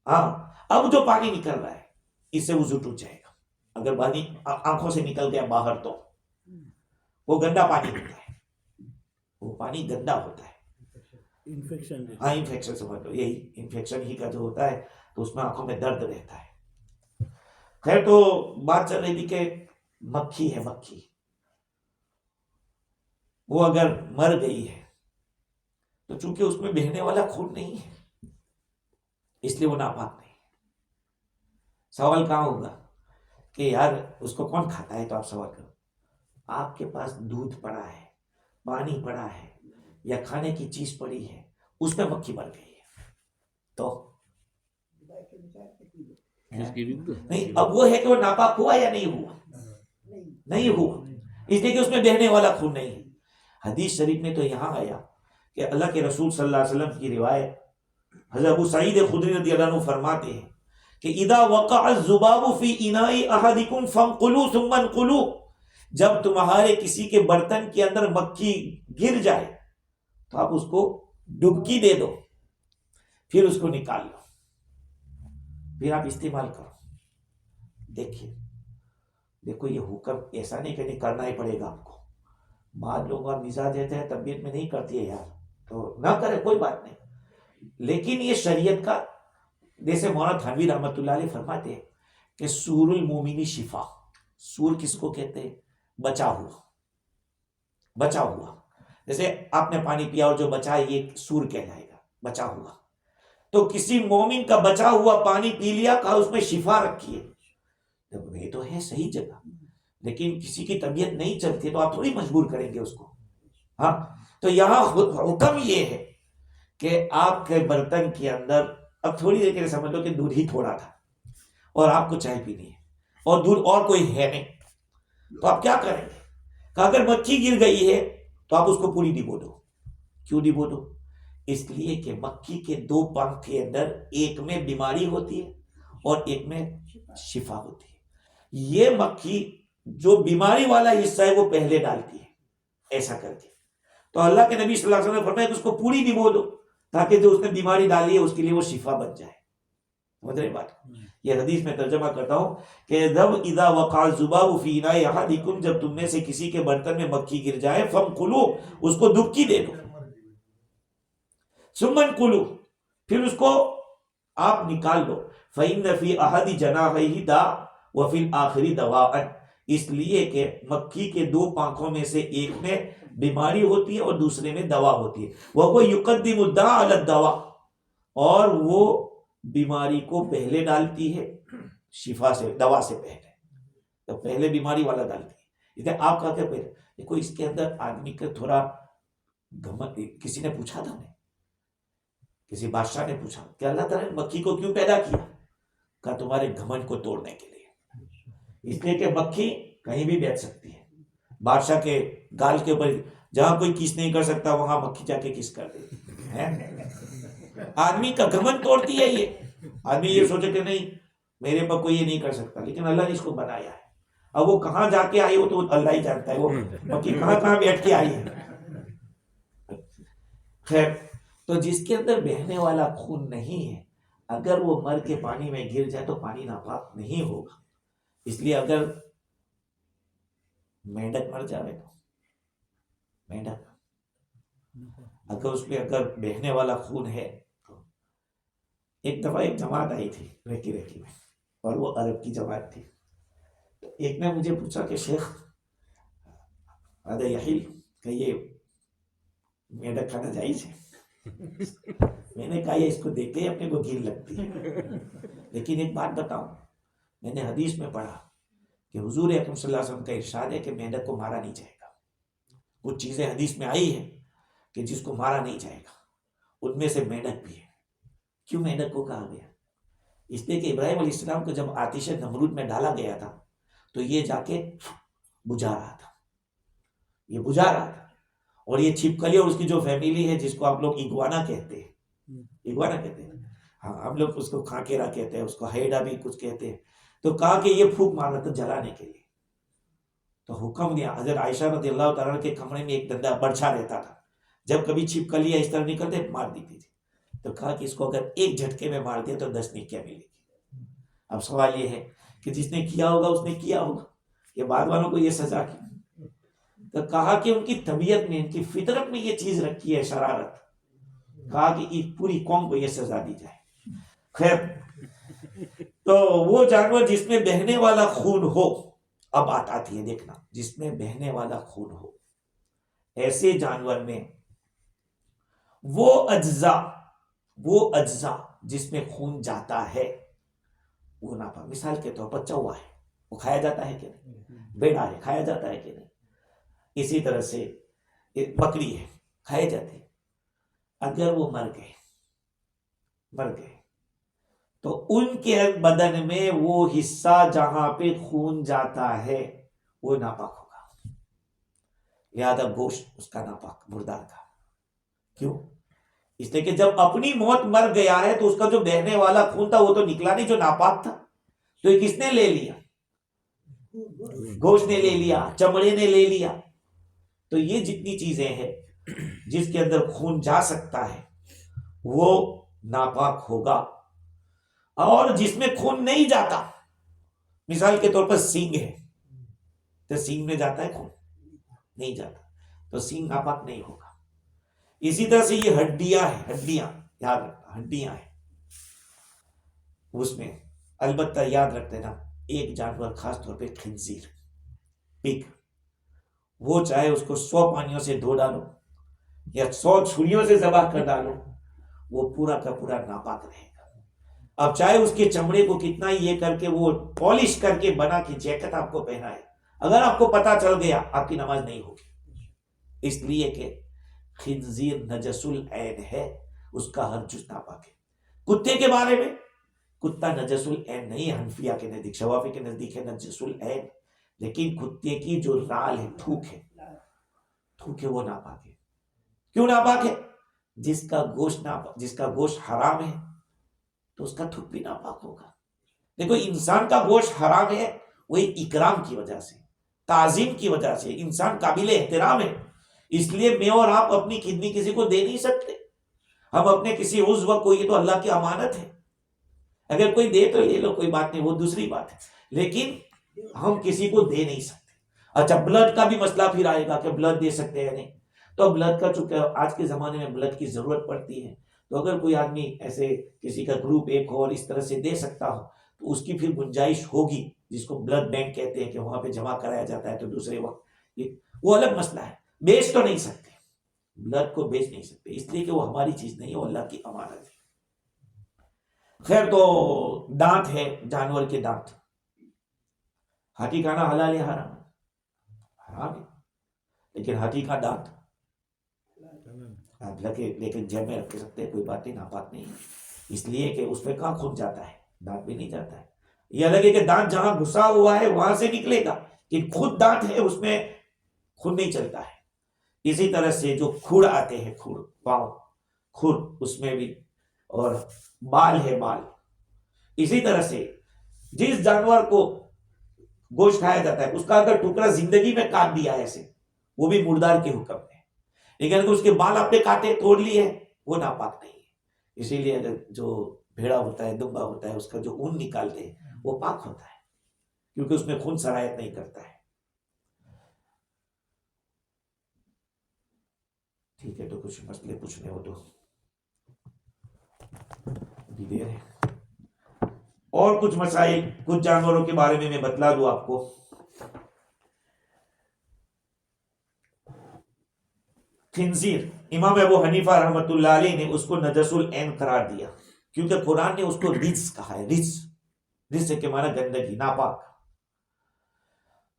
ہاں، اب جو پانی نکل رہا ہے اس سے وضو ٹوٹ جائے گا. اگر پانی آنکھوں سے نکل گیا باہر تو وہ گندا پانی ہوتا ہے، وہ پانی گندا ہوتا ہے. انفیکشن، ہاں انفیکشن سمجھ لو، یہی انفیکشن ہی کا جو ہوتا ہے تو اس میں آنکھوں میں درد رہتا ہے. خیر، تو بات چل رہی تھی کہ مکھی ہے، مکھی وہ اگر مر گئی ہے تو چونکہ اس میں بہنے والا خون نہیں ہے اس لیے وہ ناپاک نہیں. سوال کہاں ہوگا کہ یار اس کو کون کھاتا ہے؟ تو آپ سوال کرو، آپ کے پاس دودھ پڑا ہے، پانی پڑا ہے، یا کھانے کی چیز پڑی ہے، اس میں مکھی مر گئی ہے تو نہیں. اب وہ ہے کہ وہ ناپاک ہوا یا نہیں ہوا؟ نہیں ہوا، اس لیے کہ اس میں بہنے والا خون نہیں ہے. حدیث شریف میں تو یہاں آیا کہ اللہ کے رسول صلی اللہ علیہ وسلم کی روایت، حضرت ابو سعید خدری رضی اللہ عنہ فرماتے ہیں کہ اذا وقع الذباب فی اناء احدکم فانقلوا ثم انقلوا، جب تمہارے کسی کے برتن کے اندر مکھی گر جائے تو آپ اس کو ڈبکی دے دو، پھر اس کو نکال لو، پھر آپ استعمال کرو. دیکھیے، دیکھو یہ حکم ایسا نہیں کہ نہیں کرنا ہی پڑے گا آپ کو. بعض لوگ آپ مزاج دیتے ہیں طبیعت میں نہیں کرتی ہے یار، تو نہ کرے، کوئی بات نہیں. لیکن یہ شریعت کا، جیسے مولانا تھانوی رحمۃ اللہ علیہ فرماتے ہیں کہ سور المومنی شفا. سور کس کو کہتے ہیں؟ بچا ہوا، بچا ہوا. جیسے آپ نے پانی پیا اور جو بچا ہے یہ سور کہلائے گا، بچا ہوا. تو کسی مومن کا بچا ہوا پانی پی لیا، کہا اس میں شفا رکھی ہے. یہ تو ہے صحیح جگہ، لیکن کسی کی طبیعت نہیں چلتی تو آپ تھوڑی مجبور کریں گے اس کو. ہاں، تو یہاں حکم یہ ہے کہ آپ کے برتن کے اندر، اب تھوڑی دیر کے لیے سمجھ لو کہ دودھ ہی تھوڑا تھا اور آپ کو چائے پینی ہے اور دودھ اور کوئی ہے نہیں، تو آپ کیا کریں گے؟ کہ اگر مکھی گر گئی ہے تو آپ اس کو پوری ڈبو دو. کیوں ڈبو دو؟ اس لیے کہ مکھی کے دو پنکھ کے اندر ایک میں بیماری ہوتی ہے اور ایک میں شفا ہوتی ہے. یہ مکھی جو بیماری والا حصہ ہے وہ پہلے ڈالتی ہے، ایسا کر کے. تو اللہ کے نبی صلی اللہ علیہ وسلم نے فرمایا کہ اس کو پوری ڈبو دو تاکہ جو اس نے بیماری ڈالی ہے اس کے لیے وہ شفا بن جائے. سمجھ رہے بات؟ یہ حدیث میں ترجمہ کرتا ہوں کہ جب اذا وقع الذباب فی اناء احدکم، جب تم میں سے کسی کے برتن میں مکھی گر جائے، فانقلوا، اس کو دبکی دے دو، ثم انقلوا، پھر اس کو آپ نکال دو. فإن فی احد جناحیہ داء وفی الآخر دواء، اس لیے کہ مکھی کے دو پانکھوں میں سے ایک میں بیماری ہوتی ہے اور دوسرے میں دوا ہوتی ہے. وَهُوَ يُقَدِّمُ الدَّاءَ عَلَى الدَّوَاءِ، اور وہ بیماری کو پہلے ڈالتی ہے شفا سے، دوا سے پہلے. تو پہلے بیماری والا ڈالتی ہے. لیکن آپ کا کیا پہلے دیکھو، اس کے اندر آدمی کا تھوڑا گھمنڈ. کسی نے پوچھا تھا، کسی بادشاہ نے پوچھا کہ اللہ تعالیٰ نے مکھی کو کیوں پیدا کیا؟ کہا تمہارے گھمنڈ کو توڑنے کے لیے. اس لیے کہ مکھی کہیں بھی بیٹھ سکتی ہے. بادشاہ کے گال کے اوپر، جہاں کوئی کس نہیں کر سکتا وہاں مکھی جا کے کس کر دیتی ہے. آدمی کا گھمنڈ توڑتی ہے یہ. آدمی یہ سوچے کہ نہیں میرے پر کوئی یہ نہیں کر سکتا, لیکن اللہ نے اس کو بنایا ہے. اب وہ کہاں جا کے آئی وہ تو اللہ ہی جانتا ہے, وہ باقی کہاں بیٹھ کے آئی ہے. خیر, تو جس کے اندر بہنے والا خون نہیں ہے, اگر وہ مر کے پانی میں گر جائے تو پانی ناپاک نہیں ہوگا. اس لیے اگر مینڈک مر جائے تو مینڈک اگر اس میں اگر بہنے والا خون ہے. ایک دفعہ ایک جماعت آئی تھی ریکی میں, اور وہ عرب کی جماعت تھی. تو ایک نے مجھے پوچھا کہ شیخ یحیل کہ یہ مینڈک کھانا جائز ہے؟ میں نے کہا یہ اس کو دیکھتے ہی اپنے کو گھین لگتی ہے, لیکن ایک بات بتاؤں, میں نے حدیث میں پڑھا کہ حضور اکرم صلی اللہ علیہ وسلم کا ارشاد ہے کہ مینڈک کو مارا نہیں جائے گا. کچھ چیزیں حدیث میں آئی ہیں کہ جس کو مارا نہیں جائے گا, ان میں سے مینڈک بھی ہے. کیوں مینڈک کو کہا گیا؟ اس لیے کہ ابراہیم علیہ السلام کو جب آتش نمرود میں ڈالا گیا تھا تو یہ جا کے بجھا رہا تھا, یہ بجھا رہا تھا. اور یہ چھپکلی اور اس کی جو فیملی ہے جس کو آپ لوگ اگوانا کہتے ہیں, اگوانا کہتے ہیں, ہاں ہم لوگ اس کو کھاکیرا کہتے ہیں, اس کو ہیڈا بھی کچھ کہتے ہیں. تو کہا کہ یہ پھونک مارنا تھا جلانے کے لیے. تو حکم دیا, حضرت عائشہ رضی اللہ تعالیٰ کے کمرے میں ایک ڈنڈا برچھا رہتا تھا, جب کبھی چھپکلی اس طرح نکلتے مار دیتی تھی. تو کہا کہ اس کو اگر ایک جھٹکے میں مار دیا تو 10 نیکیاں ملے گی. اب سوال یہ ہے کہ جس نے کیا ہوگا اس نے کیا ہوگا, کہ بعد والوں کو یہ سزا کی. تو کہا کہ ان کی طبیعت میں, ان کی فطرت میں یہ چیز رکھی ہے, شرارت. کہا کہ ایک پوری قوم کو یہ سزا دی جائے. خیر, تو وہ جانور جس میں بہنے والا خون ہو, اب بات آتی ہے دیکھنا, جس میں بہنے والا خون ہو, ایسے جانور میں وہ اجزاء جس میں خون جاتا ہے وہ ناپاک. مثال کے طور پر چوہا ہے, وہ کھایا جاتا ہے کہ نہیں؟ بیڑا ہے, کھایا جاتا ہے کہ نہیں؟ اسی طرح سے بکری ہے, کھائے جاتے ہیں. اگر وہ مر گئے تو ان کے بدن میں وہ حصہ جہاں پہ خون جاتا ہے وہ ناپاک ہوگا. لہذا گوشت اس کا ناپاک, مردار کا. کیوں؟ اس لیے کہ جب اپنی موت مر گیا ہے تو اس کا جو بہنے والا خون تھا وہ تو نکلا نہیں, جو ناپاک تھا. تو یہ کس نے لے لیا؟ گوشت نے لے لیا, چمڑے نے لے لیا. تو یہ جتنی چیزیں ہیں جس کے اندر خون جا سکتا ہے وہ ناپاک ہوگا. اور جس میں خون نہیں جاتا, مثال کے طور پر سینگ ہے, تو سینگ میں جاتا ہے خون؟ نہیں جاتا, تو سینگ ناپاک نہیں ہوگا. اسی طرح سے یہ ہڈیاں یاد رکھنا, ہڈیاں ہیں اس میں. البتہ یاد رکھ دینا, ایک جانور خاص طور پہ خنزیر, پگ, وہ چاہے اس کو 100 پانیوں سے دھو ڈالو یا 100 چھریوں سے ذبح کر ڈالو, وہ پورا کا پورا ناپاک رہے گا. اب چاہے اس کے چمڑے کو کتنا ہی یہ کر کے وہ پالش کر کے بنا کے جیکٹ آپ کو پہنائے, اگر آپ کو پتا چل گیا آپ کی نماز نہیں ہوگی. اس لیے کہ خنزیر نجس العین ہے, اس کا ہر جز ناپاک ہے. کتے کے بارے میں, کتا نجس العین نہیں, حنفیہ کے نزدیک, شوافی کے نزدیک ہے نجس العین. لیکن کتے کی جو رال ہے, تھوک ہے, وہ ناپاک ہے. کیوں ناپاک ہے؟ جس کا گوشت حرام ہے تو اس کا تھوک بھی ناپاک ہوگا. دیکھو, انسان کا گوشت حرام ہے وہ ایک اکرام کی وجہ سے, تعظیم کی وجہ سے. انسان قابل احترام ہے, اس لیے میں اور آپ اپنی کڈنی کسی کو دے نہیں سکتے. ہم اپنے کسی عضو کو, یہ تو اللہ کی امانت ہے, اگر کوئی دے تو لے لو, کوئی بات نہیں, وہ دوسری بات ہے, لیکن ہم کسی کو دے نہیں سکتے. اچھا, بلڈ کا بھی مسئلہ پھر آئے گا کہ بلڈ دے سکتے ہیں نہیں. تو بلڈ کا, چونکہ آج کے زمانے میں بلڈ کی ضرورت پڑتی ہے, تو اگر کوئی آدمی ایسے کسی کا گروپ ایک ہو اور اس طرح سے دے سکتا ہو تو اس کی پھر گنجائش ہوگی, جس کو بلڈ بینک کہتے ہیں, کہ وہاں پہ جمع کرایا جاتا ہے. تو دوسرے وقت وہ الگ مسئلہ ہے. بیچ تو نہیں سکتے, بلڈ کو بیچ نہیں سکتے, اس لیے کہ وہ ہماری چیز نہیں ہے, وہ اللہ کی امانت ہے. خیر, تو دانت ہے, جانور کے دانت. ہاتھی کھانا حلال ہے حرام ہے؟ حرام ہے, لیکن ہاتھی کا دانت آپ لیکن جیب میں رکھ سکتے ہیں, کوئی بات نہیں, ناپاک نہیں ہے. اس لیے کہ اس پہ کہاں خون جاتا ہے, دانت بھی نہیں جاتا ہے. یہ الگ ہے کہ دانت جہاں گھسا ہوا ہے وہاں سے نکلے گا, کہ خود دانت ہے اس میں خون نہیں چلتا ہے. اسی طرح سے جو کھوڑ آتے ہیں, کھوڑ, پاؤں, کھوڑ, اس میں بھی اور بال ہے بال. اسی طرح سے جس جانور کو گوشت کھایا جاتا ہے اس کا اگر ٹکڑا زندگی میں کاٹ دیا ہے ایسے وہ بھی مردار کے حکم میں. لیکن اگر اس کے بال آپ نے کاٹے توڑ لیے وہ ناپاک نہیں ہے. اسی لیے اگر جو بھیڑا ہوتا ہے دمبا ہوتا ہے اس کا جو اون نکالتے ہیں وہ پاک ہوتا ہے کیونکہ اس میں خون سرایت نہیں کرتا ہے. ٹھیک ہے تو کچھ مسئلے پوچھنے ہو تو ابھی دیر ہے. اور کچھ مسائل کچھ جانوروں کے بارے میں بتلا دوں آپ کو. خنزیر امام ابو حنیفہ رحمۃ اللہ علیہ نے اس کو نجس العین قرار دیا کیونکہ قرآن نے اس کو رجس کہا ہے. رجس کے معنی گندگی ناپاک.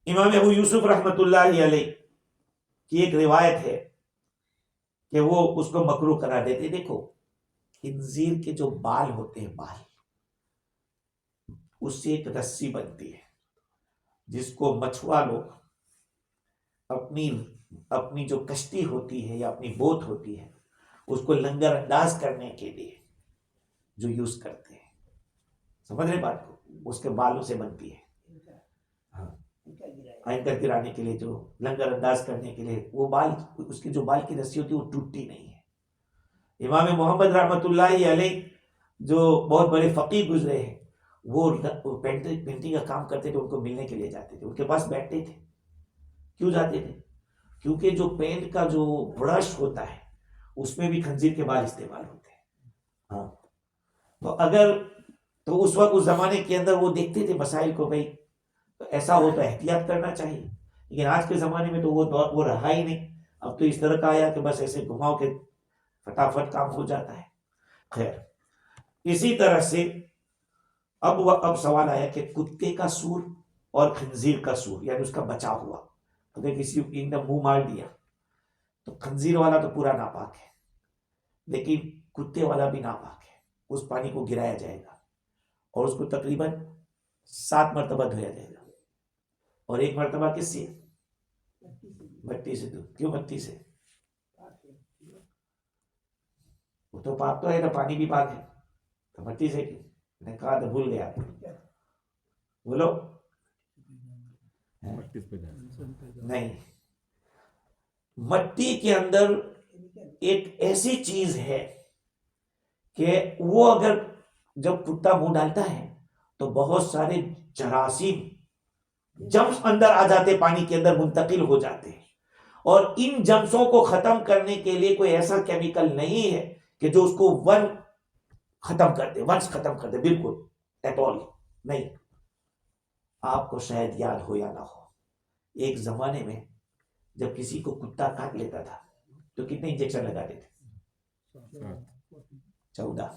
امام ابو یوسف رحمۃ اللہ علیہ کی ایک روایت ہے کہ وہ اس کو مکروہ قرار دیتے. دیکھو خنزیر کے جو بال ہوتے ہیں بال اس سے ایک رسی بنتی ہے جس کو مچھوا لوگ اپنی جو کشتی ہوتی ہے یا اپنی بوٹ ہوتی ہے اس کو لنگر انداز کرنے کے لیے جو یوز کرتے ہیں. سمجھ رہے بات کو؟ اس کے بالوں سے بنتی ہے. اینکر گرانے کے لیے جو لنگر انداز کرنے کے لیے وہ بال اس کی جو بال کی رسی ہوتی ہے وہ ٹوٹتی نہیں ہے. امام محمد رحمۃ اللہ علیہ جو بہت بڑے فقیہ گزرے ہیں وہ پینٹنگ کا کام کرتے تھے. ان کو ملنے کے لیے جاتے تھے ان کے پاس بیٹھتے تھے. کیوں جاتے تھے؟ کیونکہ جو پینٹ کا جو برش ہوتا ہے اس میں بھی خنزیر کے بال استعمال ہوتے ہیں. ہاں تو اس وقت اس زمانے کے اندر وہ دیکھتے تھے مسائل کو بھائی ایسا ہو تو احتیاط کرنا چاہیے. لیکن آج کے زمانے میں تو وہ رہا ہی نہیں. اب تو اس طرح کا آیا کہ بس ایسے گھماؤ کے فٹافٹ کام ہو جاتا ہے. خیر اسی طرح سے اب سوال آیا کہ کتے کا سور اور خنزیر کا سور یعنی اس کا بچا ہوا اگر کسی نے منہ مار دیا تو خنزیر والا تو پورا ناپاک ہے لیکن کتے والا بھی ناپاک ہے. اس پانی کو گرایا جائے گا اور اس کو تقریباً 7 مرتبہ دھویا جائے گا. اور 1 مرتبہ کس سے؟ مٹی سے. کیوں مٹی سے؟ وہ تو پاک تو ہے نا پانی بھی پاک ہے تو مٹی سے کیوں؟ میں نے کہا تو بھول گیا. بولو نہیں. مٹی کے اندر ایک ایسی چیز ہے کہ وہ اگر جب کتا منہ ڈالتا ہے تو بہت سارے جراثیم جمس اندر آ جاتے پانی کے اندر منتقل ہو جاتے ہیں. اور ان جمسوں کو ختم کرنے کے لیے کوئی ایسا کیمیکل نہیں ہے کہ جو اس کو ونس ختم کر دے بالکل ایٹ آل نہیں. آپ کو شاید یاد ہو یا نہ ہو ایک زمانے میں جب کسی کو کتا کاٹ لیتا تھا تو کتنے انجیکشن لگاتے تھے؟ 14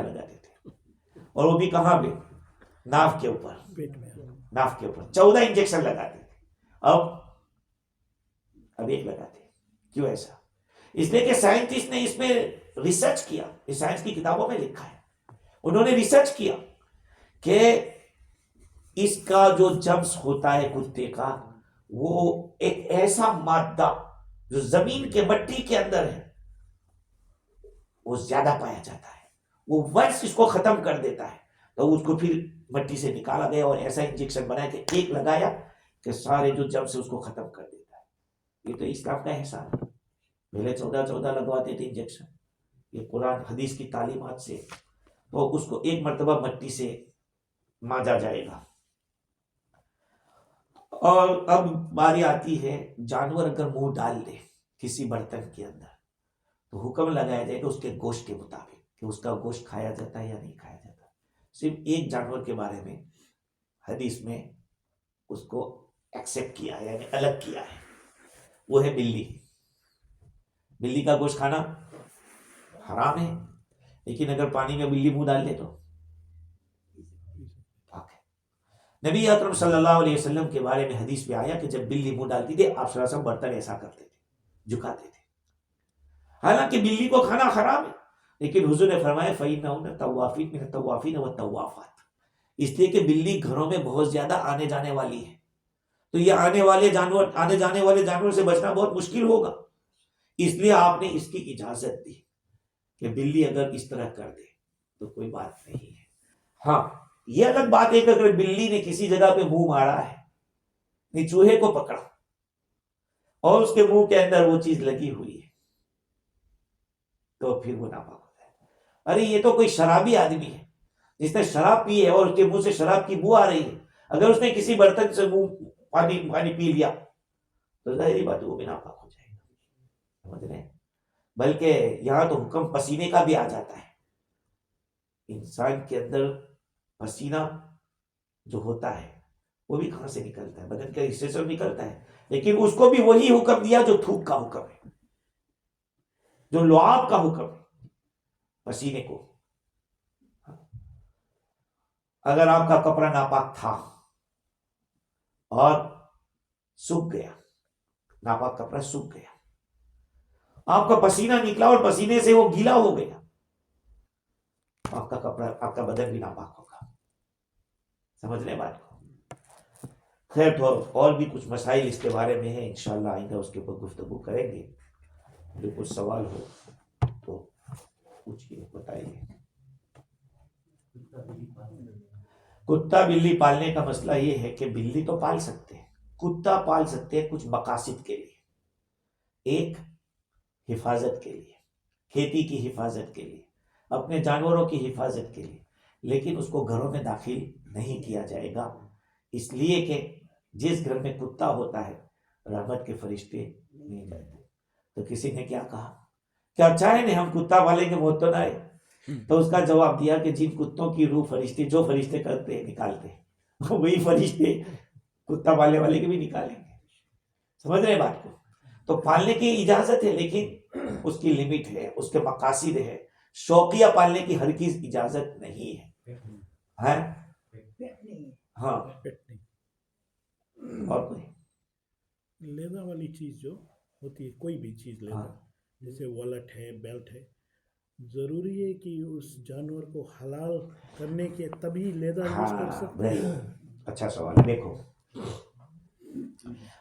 لگاتے تھے. اور وہ بھی کہاں پہ؟ ناف کے اوپر. 14 انجیکشن لگاتے تھے. اب 1 لگاتے. کیوں ایسا؟ اس لیے کہ سائنٹسٹ نے اس میں ریسرچ کیا. اس سائنس کی کتابوں میں لکھا ہے. انہوں نے ریسرچ کیا کہ اس کا جو جمس ہوتا ہے کتے کا وہ ایک ایسا مادہ جو زمین کے مٹی کے اندر ہے وہ زیادہ پایا جاتا ہے. وہ ونس اس کو ختم کر دیتا ہے تو اس کو پھر مٹی سے نکالا گیا اور ایسا انجیکشن بنایا کہ 1 لگایا کہ سارے جو جمس ہے اس کو ختم کر دیتا ہے. یہ تو اسلام کا احسان ہے. پہلے 14 لگواتے تھے انجیکشن. یہ قرآن حدیث کی تعلیمات سے تو اس کو 1 مرتبہ مٹی سے مانجا جائے گا. اور اب باری آتی ہے جانور اگر منہ ڈال دے کسی برتن کے اندر تو حکم لگایا جائے گا اس کے گوشت کے مطابق کہ اس کا گوشت کھایا جاتا ہے یا نہیں کھایا جاتا. صرف ایک جانور کے بارے میں حدیث میں اس کو ایکسیپٹ کیا ہے یعنی الگ کیا ہے وہ ہے بلی. بلی کا گوشت کھانا حرام ہے لیکن اگر پانی میں بلی منہ ڈال دے تو پاک ہے. نبی اکرم صلی اللہ علیہ وسلم کے بارے میں حدیث میں آیا کہ جب بلی منہ ڈالتی تھی آپ صلی اللہ علیہ وسلم برتن ایسا کرتے تھے جھکاتے تھے. حالانکہ بلی کو کھانا حرام ہے لیکن حضور نے فرمایا فَإِنَّهُنَّ طَوَّافِينَ مِنَ الطَّوَّافِينَ وَالطَّوَّافَاتِ. اس لیے کہ بلی گھروں میں بہت زیادہ آنے جانے والی ہے تو یہ آنے جانے والے جانور سے بچنا بہت مشکل ہوگا. اس لیے آپ نے اس کی اجازت دی. کہ بلی اگر اس طرح کر دے تو کوئی بات نہیں ہے. ہاں یہ الگ بات ہے کہ اگر بلی نے کسی جگہ پہ منہ مارا ہے، نہیں چوہے کو پکڑا اور اس کے منہ کے اندر وہ چیز لگی ہوئی ہے تو پھر وہ ناپاک ہوتا ہے. ارے یہ تو کوئی شرابی آدمی ہے جس نے شراب پی ہے اور اس کے منہ سے شراب کی بو آ رہی ہے، اگر اس نے کسی برتن سے منہ پانی پی لیا تو ظاہری بات ہے وہ بھی ناپاک ہو جائے گا. سمجھ رہے ہیں؟ بلکہ یہاں تو حکم پسینے کا بھی آ جاتا ہے. انسان کے اندر پسینہ جو ہوتا ہے وہ بھی کہاں سے نکلتا ہے؟ بدن کے حصے سے نکلتا ہے، لیکن اس کو بھی وہی حکم دیا جو تھوک کا حکم ہے، جو لعاب کا حکم ہے پسینے کو. اگر آپ کا کپڑا ناپاک تھا اور سوکھ گیا، ناپاک کپڑا سوکھ گیا، آپ کا پسینہ نکلا اور پسینے سے وہ گیلا ہو گیا، آپ کا کپڑا، آپ کا بدن بھی ناپاک ہوگا. سمجھ لیں بات کو؟ خیر تو اور بھی کچھ مسائل اس کے بارے میں ہیں، انشاءاللہ آئندہ اس کے اوپر گفتگو کریں گے. جو کچھ سوال ہو تو پوچھئے، بتائیے. کتا بلی پالنے کا مسئلہ یہ ہے کہ بلی تو پال سکتے ہیں، کتا پال سکتے ہیں کچھ مقاصد کے لیے. ایک حفاظت کے لیے، کھیتی کی حفاظت کے لیے، اپنے جانوروں کی حفاظت کے لیے، لیکن اس کو گھروں میں داخل نہیں کیا جائے گا، اس لیے کہ جس گھر میں کتا ہوتا ہے رحمت کے فرشتے نہیں جاتے. تو کسی نے کیا کہا کہ اچھا ہے نہیں ہم کتا والے کے موت تو نہ آئے. تو اس کا جواب دیا کہ جن کتوں کی روح فرشتے جو فرشتے کرتے نکالتے ہیں وہی فرشتے کتا پالنے والے کے بھی نکالیں گے. سمجھ رہے ہیں بات کو؟ تو پالنے کی اجازت ہے لیکن اس کی لمٹ ہے، اس کے مقاصد ہے. شوقیہ پالنے کی ہر چیز اجازت نہیں ہے. ہاں پیٹ نہیں، اور کوئی لیدر والی چیز جو ہوتی ہے، کوئی بھی چیز لیدر، ہاں. جیسے والٹ ہے، بیلٹ ہے، ضروری ہے کہ اس جانور کو حلال کرنے کے تبھی لیدر یوز کر ہاں سکتے ہیں. اچھا سوال ہے. دیکھو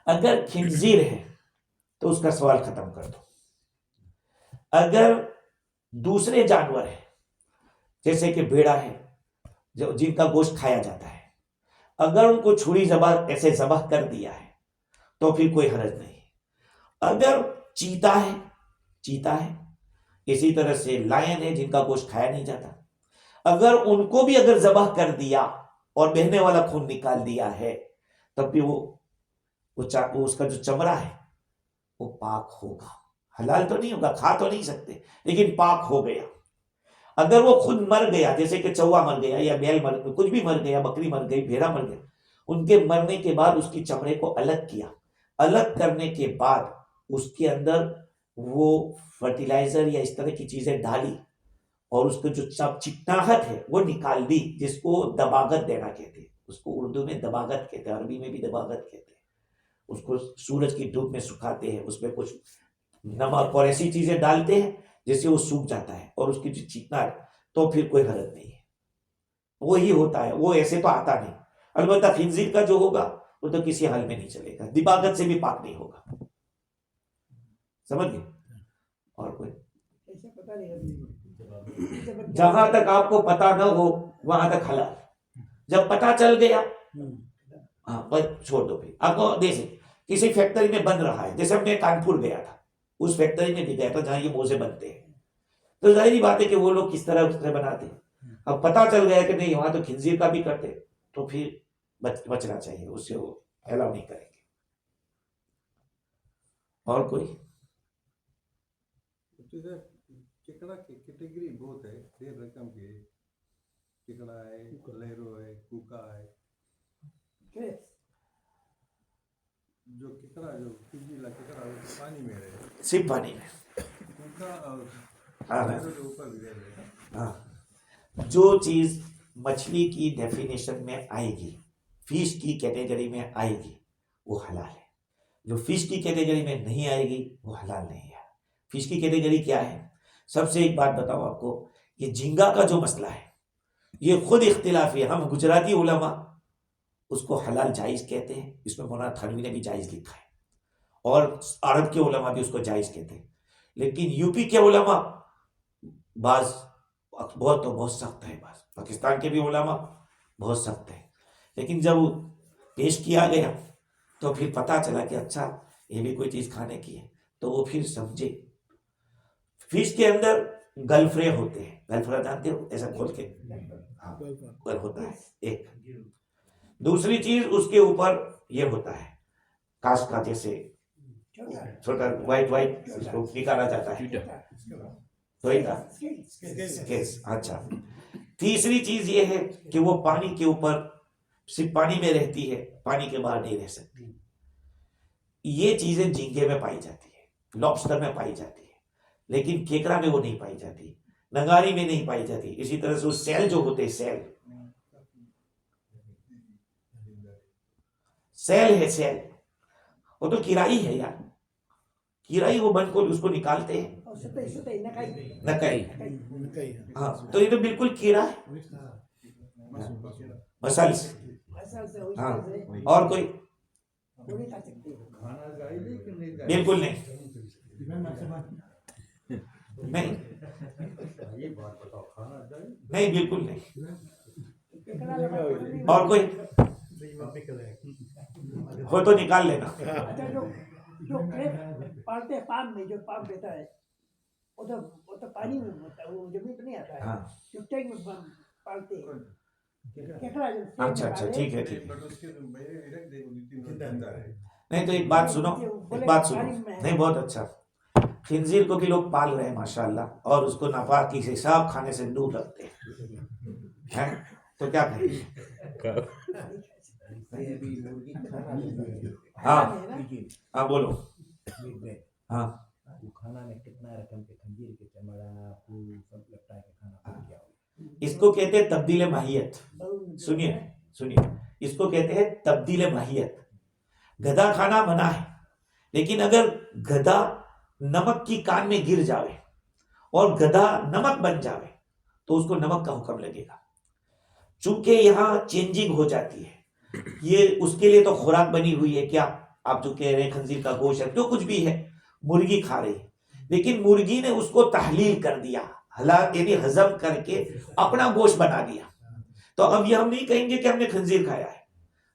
اگر خنزیر ہے تو اس کا سوال ختم کر دو. اگر دوسرے جانور ہیں جیسے کہ بھیڑا ہے جو جن کا گوشت کھایا جاتا ہے، اگر ان کو چھری ذبح ایسے ذبح کر دیا ہے تو پھر کوئی حرج نہیں. اگر چیتا ہے اسی طرح سے لائن ہے جن کا گوشت کھایا نہیں جاتا، اگر ان کو بھی اگر ذبح کر دیا اور بہنے والا خون نکال دیا ہے تب بھی وہ اس کا جو چمڑا ہے وہ پاک ہوگا. حلال تو نہیں ہوگا، کھا تو نہیں سکتے لیکن پاک ہو گیا. اگر وہ خود مر گیا جیسے کہ چوہا مر گیا یا بیل مر گیا، کچھ بھی مر گیا، بکری مر گئی، بھیڑا مر گیا، ان کے مرنے کے بعد اس کی چمڑے کو الگ کیا، الگ کرنے کے بعد اس کے اندر وہ فرٹیلائزر یا اس طرح کی چیزیں ڈالی اور اس کو جو چکناہٹ ہے وہ نکال دی، جس کو دباغت دینا کہتے ہیں. اس کو اردو میں دباغت کہتے ہیں، عربی میں بھی دباغت کہتے ہیں. اس کو سورج کی دھوپ میں سکھاتے ہیں، اس میں کچھ نمک اور ایسی چیزیں ڈالتے ہیں جس سے وہ سوکھ جاتا ہے اور اس کی جو چکناہٹ، تو پھر کوئی حرج نہیں ہے. وہی ہوتا ہے، وہ ایسے تو آتا نہیں. البتہ خنزیر کا جو ہوگا وہ تو کسی حال میں نہیں چلے گا، دباغت سے بھی پاک نہیں ہوگا. سمجھ گئے؟ اور کوئی جہاں تک آپ کو پتا نہ ہو وہاں تک حلال، جب پتا چل گیا ہاں بس چھوڑ دو. پھر آپ کو جیسے کسی فیکٹری میں بن رہا ہے، جیسے ہم نے کانپور گیا تھا، اس فیکٹری میں بھی گیا تھا جہاں یہ موزے بنتے ہیں، تو ظاہری بات ہے کہ وہ لوگ کس طرح بناتے ہیں. اب پتا چل گیا کہ نہیں وہاں تو خنزیر کا بھی کرتے، تو پھر بچنا چاہیے، اس سے وہ الاؤ نہیں کریں گے. اور کوئی چکڑا کی کیٹیگری بہت ہے، ڈھیر رقم کی. چکڑا ہے، لہرو ہے، کوکا ہے. جو ککڑا جو کھجیلا ککڑا وہ پانی میں رہے، صرف پانی میں. کوکا اور ہاں لہرو جو اوپر بھی رہے. ہاں جو چیز مچھلی کی ڈیفینیشن میں آئے گی، فش کی کیٹیگری میں آئے گی، وہ حلال ہے. جو فش کی کیٹیگری میں نہیں آئے گی وہ حلال نہیں ہے. فش کی کیٹیگری کیا ہے؟ سب سے ایک بات بتاؤ آپ کو، یہ جھینگا کا جو مسئلہ ہے یہ خود اختلافی ہے. ہم گجراتی علماء اس کو حلال جائز کہتے ہیں، اس میں مولانا تھانوی نے بھی جائز لکھا ہے، اور عرب کے علماء بھی اس کو جائز کہتے ہیں. لیکن یو پی کے علماء بعض بہت سخت ہے، بعض پاکستان کے بھی علماء بہت سخت ہیں، لیکن جب پیش کیا گیا تو پھر پتا چلا کہ اچھا یہ بھی کوئی چیز کھانے کی ہے، تو وہ پھر سمجھے۔ فش کے اندر گلفرے ہوتے ہیں، گلفرا جانتے ہو، ایسا کھول کے ہاں گل ہوتا ہے ایک۔ دوسری چیز اس کے اوپر یہ ہوتا ہے کاس کا، جیسے چھوٹا وائٹ اس کو نکالا جاتا ہے، وہی تھا کیس۔ اچھا، تیسری چیز یہ ہے کہ وہ پانی کے اوپر صرف پانی میں رہتی ہے، پانی کے باہر نہیں رہ سکتی۔ یہ چیزیں جھینگے میں پائی جاتی ہے، لابسٹر میں پائی جاتی ہے، لیکن کیکڑا میں وہ نہیں پائی جاتی، نگاری میں نہیں پائی جاتی۔ اسی طرح سے وہ سیل جو ہوتے ہیں، سیل ہے، سیل وہ تو کیرائی ہے یار، کیرائی وہ بن کو اس کو نکالتے ہیں، نکائی، ہاں تو یہ تو بالکل کیڑا ہے، مسلس، ہاں اور کوئی بالکل نہیں، نہیں نہیں بالکل نہیں، اور کوئی ہو تو نکال لینا۔ جو پالتے ہیں پام میں، جو پام دیتا ہے وہ تو پانی میں ہوتا ہے، وہ زمین پہ نہیں آتا ہے، جو ٹینک میں پالتے ہیں۔ اچھا اچھا ٹھیک ہے ٹھیک ہے، نہیں تو ایک بات سنو، نہیں بہت اچھا، خنزیر کو بھی لوگ پال رہے ہیں ماشاءاللہ، اور اس کو ناپاکی سے صاف کھانے سے دور رکھتے ہیں، تو کیا کہیں؟ ہاں ہاں بولو، ہاں کھانا میں کتنا رقم کے خنزیر کے چمڑا پھول سب لگتا ہے کہ کھانا پک گیا ہو، اس کو کہتے ہیں تبدیل ماہیت۔ سنیے اس کو کہتے ہیں تبدیل ماہیت۔ گدھا کھانا منع ہے، لیکن اگر گدھا نمک کی کان میں گر جاوے اور گدھا نمک بن جاوے تو اس کو نمک کا حکم لگے گا، چونکہ یہاں چینجنگ ہو جاتی ہے۔ یہ اس کے لیے تو خوراک بنی ہوئی ہے، کیا آپ جو کہہ رہے ہیں خنزیر کا گوشت ہے، جو کچھ بھی ہے، مرغی کھا رہی ہے، لیکن مرغی نے اس کو تحلیل کر دیا، یعنی ہضم کر کے اپنا گوشت بنا دیا۔ تو اب یہ ہم نہیں کہیں گے کہ ہم نے خنزیر کھایا ہے،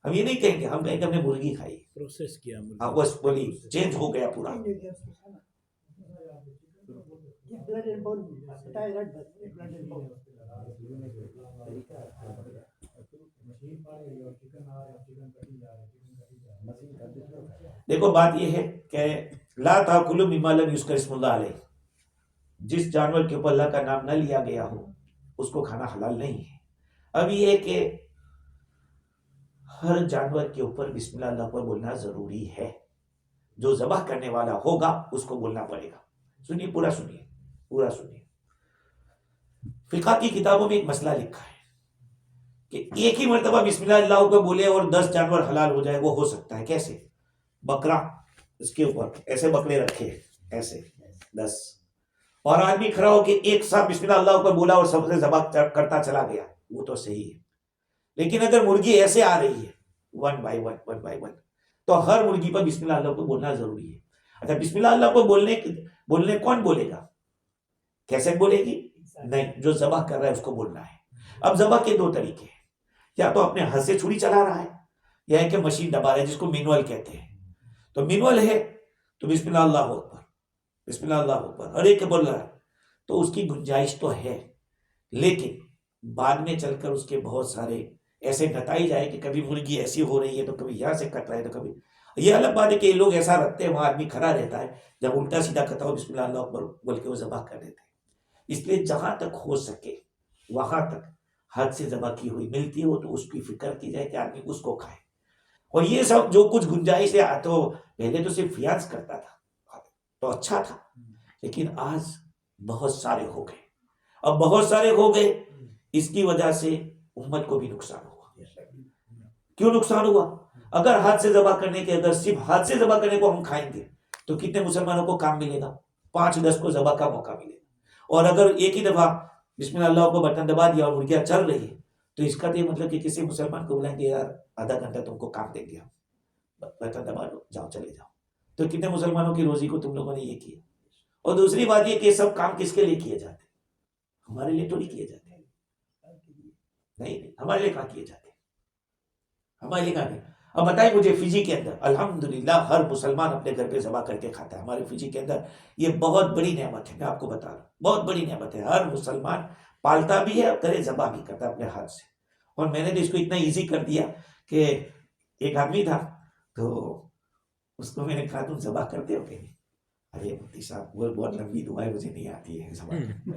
ہم یہ نہیں کہیں گے، ہم کہیں گے ہم نے مرغی کھائی، پروسیس کیا ہاں بس بولی چینج ہو گیا پورا۔ دیکھو بات یہ ہے کہ لا تاکلوا مما لم یذکر اسم اللہ علیہ، جس جانور کے اوپر اللہ کا نام نہ لیا گیا ہو اس کو کھانا حلال نہیں ہے۔ اب یہ ہے کہ ہر جانور کے اوپر بسم اللہ پر بولنا ضروری ہے، جو ذبح کرنے والا ہوگا اس کو بولنا پڑے گا۔ سنیے پورا سنیے، فقہ کی کتابوں میں ایک مسئلہ لکھا ہے کہ ایک ہی مرتبہ بسم اللہ کو بولے اور 10 جانور حلال ہو جائے، وہ ہو سکتا ہے۔ کیسے؟ بکرا، اس کے اوپر ایسے بکرے رکھے ایسے 10، اور آدمی کھڑا ہو کے ایک ساتھ بسم اللہ پر بولا اور سب سے ذبح کرتا چلا گیا، وہ تو صحیح ہے۔ لیکن اگر مرغی ایسے آ رہی ہے 1 بائی 1 تو ہر مرغی پر بسم اللہ کو بولنا ضروری ہے۔ اچھا بسم اللہ کو بولنے کون بولے گا؟ کیسے بولے گی؟ نہیں، جو ذبح کر رہا ہے اس کو بولنا ہے۔ اب ذبح کے 2 طریقے ہیں، یا تو اپنے ہاتھ سے چھری چلا رہا ہے، یا ہے کہ مشین دبا رہا ہے، جس کو مینول کہتے ہیں۔ تو مینول ہے تو بسم اللہ اکبر، بسم اللہ اکبر، اور ایک بول رہا ہے تو اس کی گنجائش تو ہے، لیکن بعد میں چل کر اس کے بہت سارے ایسے نتائج آئے کہ کبھی مرغی ایسی ہو رہی ہے تو کبھی یہاں سے کٹ رہا ہے تو کبھی، یہ الگ بات ہے کہ یہ لوگ ایسا رکھتے ہیں، وہاں آدمی کھڑا رہتا ہے، جب الٹا سیدھا کرتا ہو بسم اللہ اکبر بول کے وہ ذبح کر دیتے ہیں۔ اس لیے جہاں تک ہو سکے وہاں تک ہاتھ سے ذبح کی ہوئی ملتی ہو تو اس کی فکر کی جائے کہ آدمی اس کو کھائے۔ اور یہ سب جو کچھ گنجائش ہے، تو پہلے تو صرف فیاض کرتا تھا تو اچھا تھا، لیکن آج بہت سارے ہو گئے، اب بہت سارے ہو گئے، اس کی وجہ سے امت کو بھی نقصان ہوا۔ کیوں نقصان ہوا؟ اگر ہاتھ سے ذبح کرنے کے، اگر صرف ہاتھ سے ذبح کرنے کو ہم کھائیں گے تو کتنے مسلمانوں کو کام ملے گا؟ 5-10 کو ذبح کا موقع ملے گا۔ اور اگر ایک ہی دفعہ بسم اللہ کو بٹن دبا دیا اور مرغیاں چل رہی ہے تو اس کا تو یہ مطلب کہ کسی مسلمان کو بلائیں گے، یار آدھا گھنٹہ تم کو کام دیں گے، ہم بٹن دبا دو، جاؤ چلے جاؤ۔ تو کتنے مسلمانوں کی روزی کو تم لوگوں نے یہ کیا۔ اور دوسری بات یہ کہ سب کام کس کے لیے کیے جاتے ہیں؟ ہمارے لیے تو نہیں کیے جاتے. نہیں, ہمارے لیے کہاں کیے جاتے, ہمارے لیے کہاں نہیں. اب بتائیں مجھے, فجی کے اندر الحمدللہ ہر مسلمان اپنے گھر پہ ذبح کر کے کھاتا ہے. ہمارے فجی کے اندر یہ بہت بڑی نعمت ہے, میں آپ کو بتا رہا ہوں, بہت بڑی نعمت ہے. ہر مسلمان پالتا بھی ہے اور کرے ذبح بھی کرتا ہے اپنے ہاتھ سے. اور میں نے تو اس کو اتنا ایزی کر دیا کہ ایک آدمی تھا تو اس کو میں نے کہا تم ذبح کرتے ہو کہ نہیں؟ ارے مفتی صاحب وہ بہت لمبی دعائیں مجھے نہیں آتی ہے ذبح کرنے.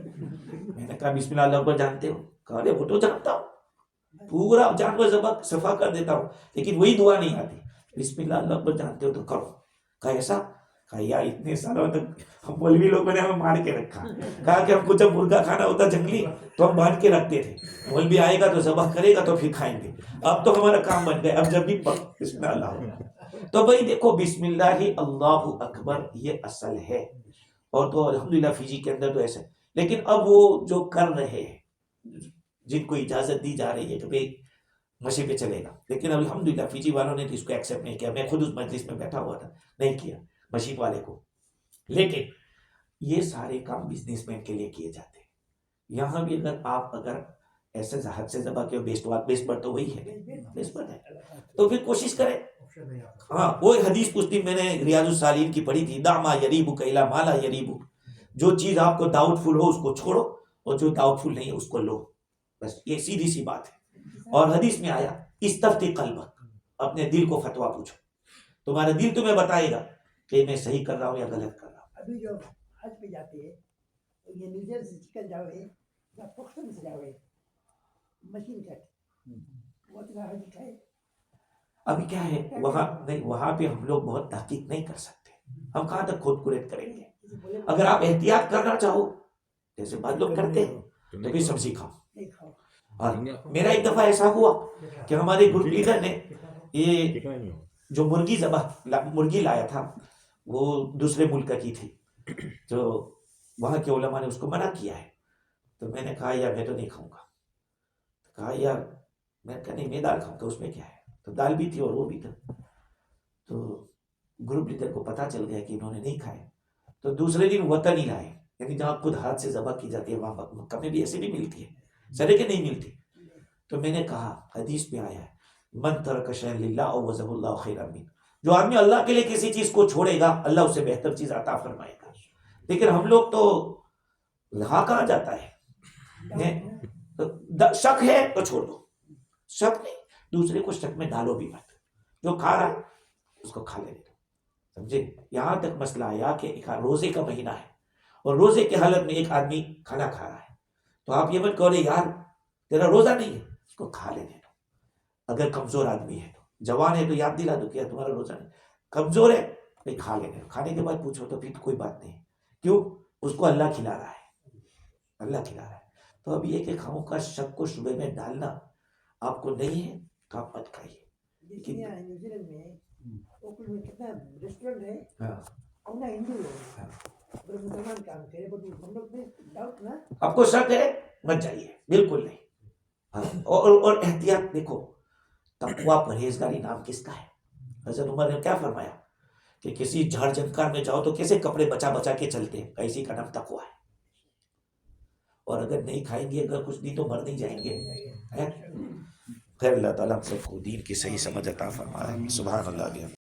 میں نے کہا بسم اللہ اللہ اکبر جانتے ہو؟ کہا ارے وہ تو جانتا ہوں, پورا جانور ذبح صفا کر دیتا ہوں, لیکن وہی دعا نہیں آتی. بسم اللہ اللہ اکبر جانتے ہو تو کرو. کہا ایسا؟ کہا یار اتنے سالوں تک ہم مولوی لوگوں نے ہمیں مار کے رکھا. کہا کہ ہم کو جب مرغا کھانا ہوتا جنگلی تو ہم باندھ کے رکھتے تھے, مولوی آئے گا تو ذبح کرے گا تو پھر کھائیں گے. اب تو ہمارا کام بن گیا, اب جب بھی بسم اللہ ہوگا تو بھائی دیکھو بسم اللہ ہی اللہ اکبر یہ اصل ہے. اور تو الحمدللہ فجی کے اندر تو ایسا ہے. لیکن اب وہ جو کر رہے ہیں جن کو اجازت دی جا رہی ہے کہ بھائی مشی پہ چلے گا, لیکن الحمدللہ فجی والوں نے تو اس کو ایکسیپٹ نہیں کیا. میں خود اس مجلس میں بیٹھا ہوا تھا, نہیں کیا مشیپ والے کو. لیکن یہ سارے کام بزنس مین کے لیے کیے جاتے ہیں. یہاں بھی اگر ایسے حد سے ذبح کے بیسٹ پر تو وہی ہے, بیسٹ پر ہے تو پھر کوشش کریں. ہاں وہ حدیث اس دن میں نے ریاض الصالحین کی پڑھی تھی, دع ما یریبک الی ما لا یریبک. جو چیز آپ کو ڈاؤٹ فل ہو اس کو چھوڑو, اور جو ڈاؤٹ فل نہیں ہے اس کو لو. بس یہ سیدھی سی بات ہے. اور حدیث میں آیا استفتی قلبک, اپنے دل کو فتویٰ پوچھو, تمہارا دل تمہیں بتائے گا کہ میں صحیح کر رہا ہوں یا غلط کر رہا ہوں. ابھی جو حج پہ جاتے ہیں یہ نیوزیلینڈ سے چکن جاؤ ہے یا پاکستان سے جاؤ ہے مشین کٹ وہ اتنا حج کھائے. ابھی کیا ہے وہاں نہیں, وہاں پہ ہم لوگ بہت تحقیق نہیں کر سکتے. ہم کہاں تک خود کریٹ کریں گے؟ اگر آپ احتیاط کرنا چاہو جیسے بعض لوگ کرتے ہیں تو پھر سبزی کھاؤ. نہیں کھاؤ. اور میرا ایک دفعہ ایسا ہوا کہ ہمارے گروپ لیڈر نے یہ جو مرغی لایا تھا وہ دوسرے ملک کی تھی, تو وہاں کے علماء نے اس کو منع کیا ہے. تو میں نے کہا یار میں تو نہیں کھاؤں گا. کہا یار میں کہا نہیں میں دال کھاؤں گا, اس میں کیا ہے. تو دال بھی تھی اور وہ بھی تھا. تو گروپ لیڈر کو پتا چل گیا کہ انہوں نے نہیں کھائے, تو دوسرے دن وطن ہی لائے, یعنی جہاں خود ہاتھ سے ذبح کی جاتی ہے وہاں مکہ میں بھی ایسے بھی ملتی ہے, صدقے نہیں ملتی. تو میں نے کہا حدیث میں آیا ہے من ترک شیئا للہ عوضہ اللہ خیرا منہ, جو آدمی اللہ کے لیے کسی چیز کو چھوڑے گا اللہ اسے بہتر چیز عطا فرمائے گا. لیکن ہم لوگ تو رہا کہاں جاتا ہے, شک ہے تو چھوڑ دو, شک نہیں, دوسرے کو شک میں ڈالو بھی مت. جو کھا رہا ہے اس کو کھا لینے دو, سمجھے. یہاں تک مسئلہ آیا کہ ایک روزے کا مہینہ ہے اور روزے کے حالت میں ایک آدمی کھانا کھا رہا ہے, تو آپ یہ مت کہو یار تیرا روزہ نہیں ہے, اس کو کھا لینے دو. اگر کمزور آدمی ہے تو, جوان ہے تو یاد دلا دو کہ تمہارا روزہ نہیں, کمزور ہے بھائی کھا لینے دو. کھانے کے بعد پوچھو تو پھر کوئی بات نہیں, کیوں اس کو اللہ کھلا رہا ہے, اللہ کھلا رہا ہے. تو اب یہ کہ کھاؤں کا شک کو شبے میں ڈالنا آپ کو نہیں ہے تو آپ مت کھائیے. نیوزیلینڈ میں اوکلینڈ میں کتنا ریسٹورینٹ ہے اور ہندو ہے, اگر مسلمان کام کرے ہم لوگ میں ڈاؤٹ نا. آپ کو شک ہے مت جائیے, بالکل نہیں. اور احتیاط دیکھو, تقویٰ پرہیزگاری نام کس کا ہے؟ حضرت عمر نے کیا فرمایا کہ کسی جھاڑ جھنکار میں جاؤ تو کیسے کپڑے بچا بچا کے چلتے ہیں, ایسی کا نام تقویٰ ہے. اور اگر نہیں کھائیں گے, اگر کچھ نہیں تو مر نہیں جائیں گے. خیر اللہ تعالیٰ ہم سب کو دین کی صحیح سمجھ عطا فرمائے. سبحان اللہ.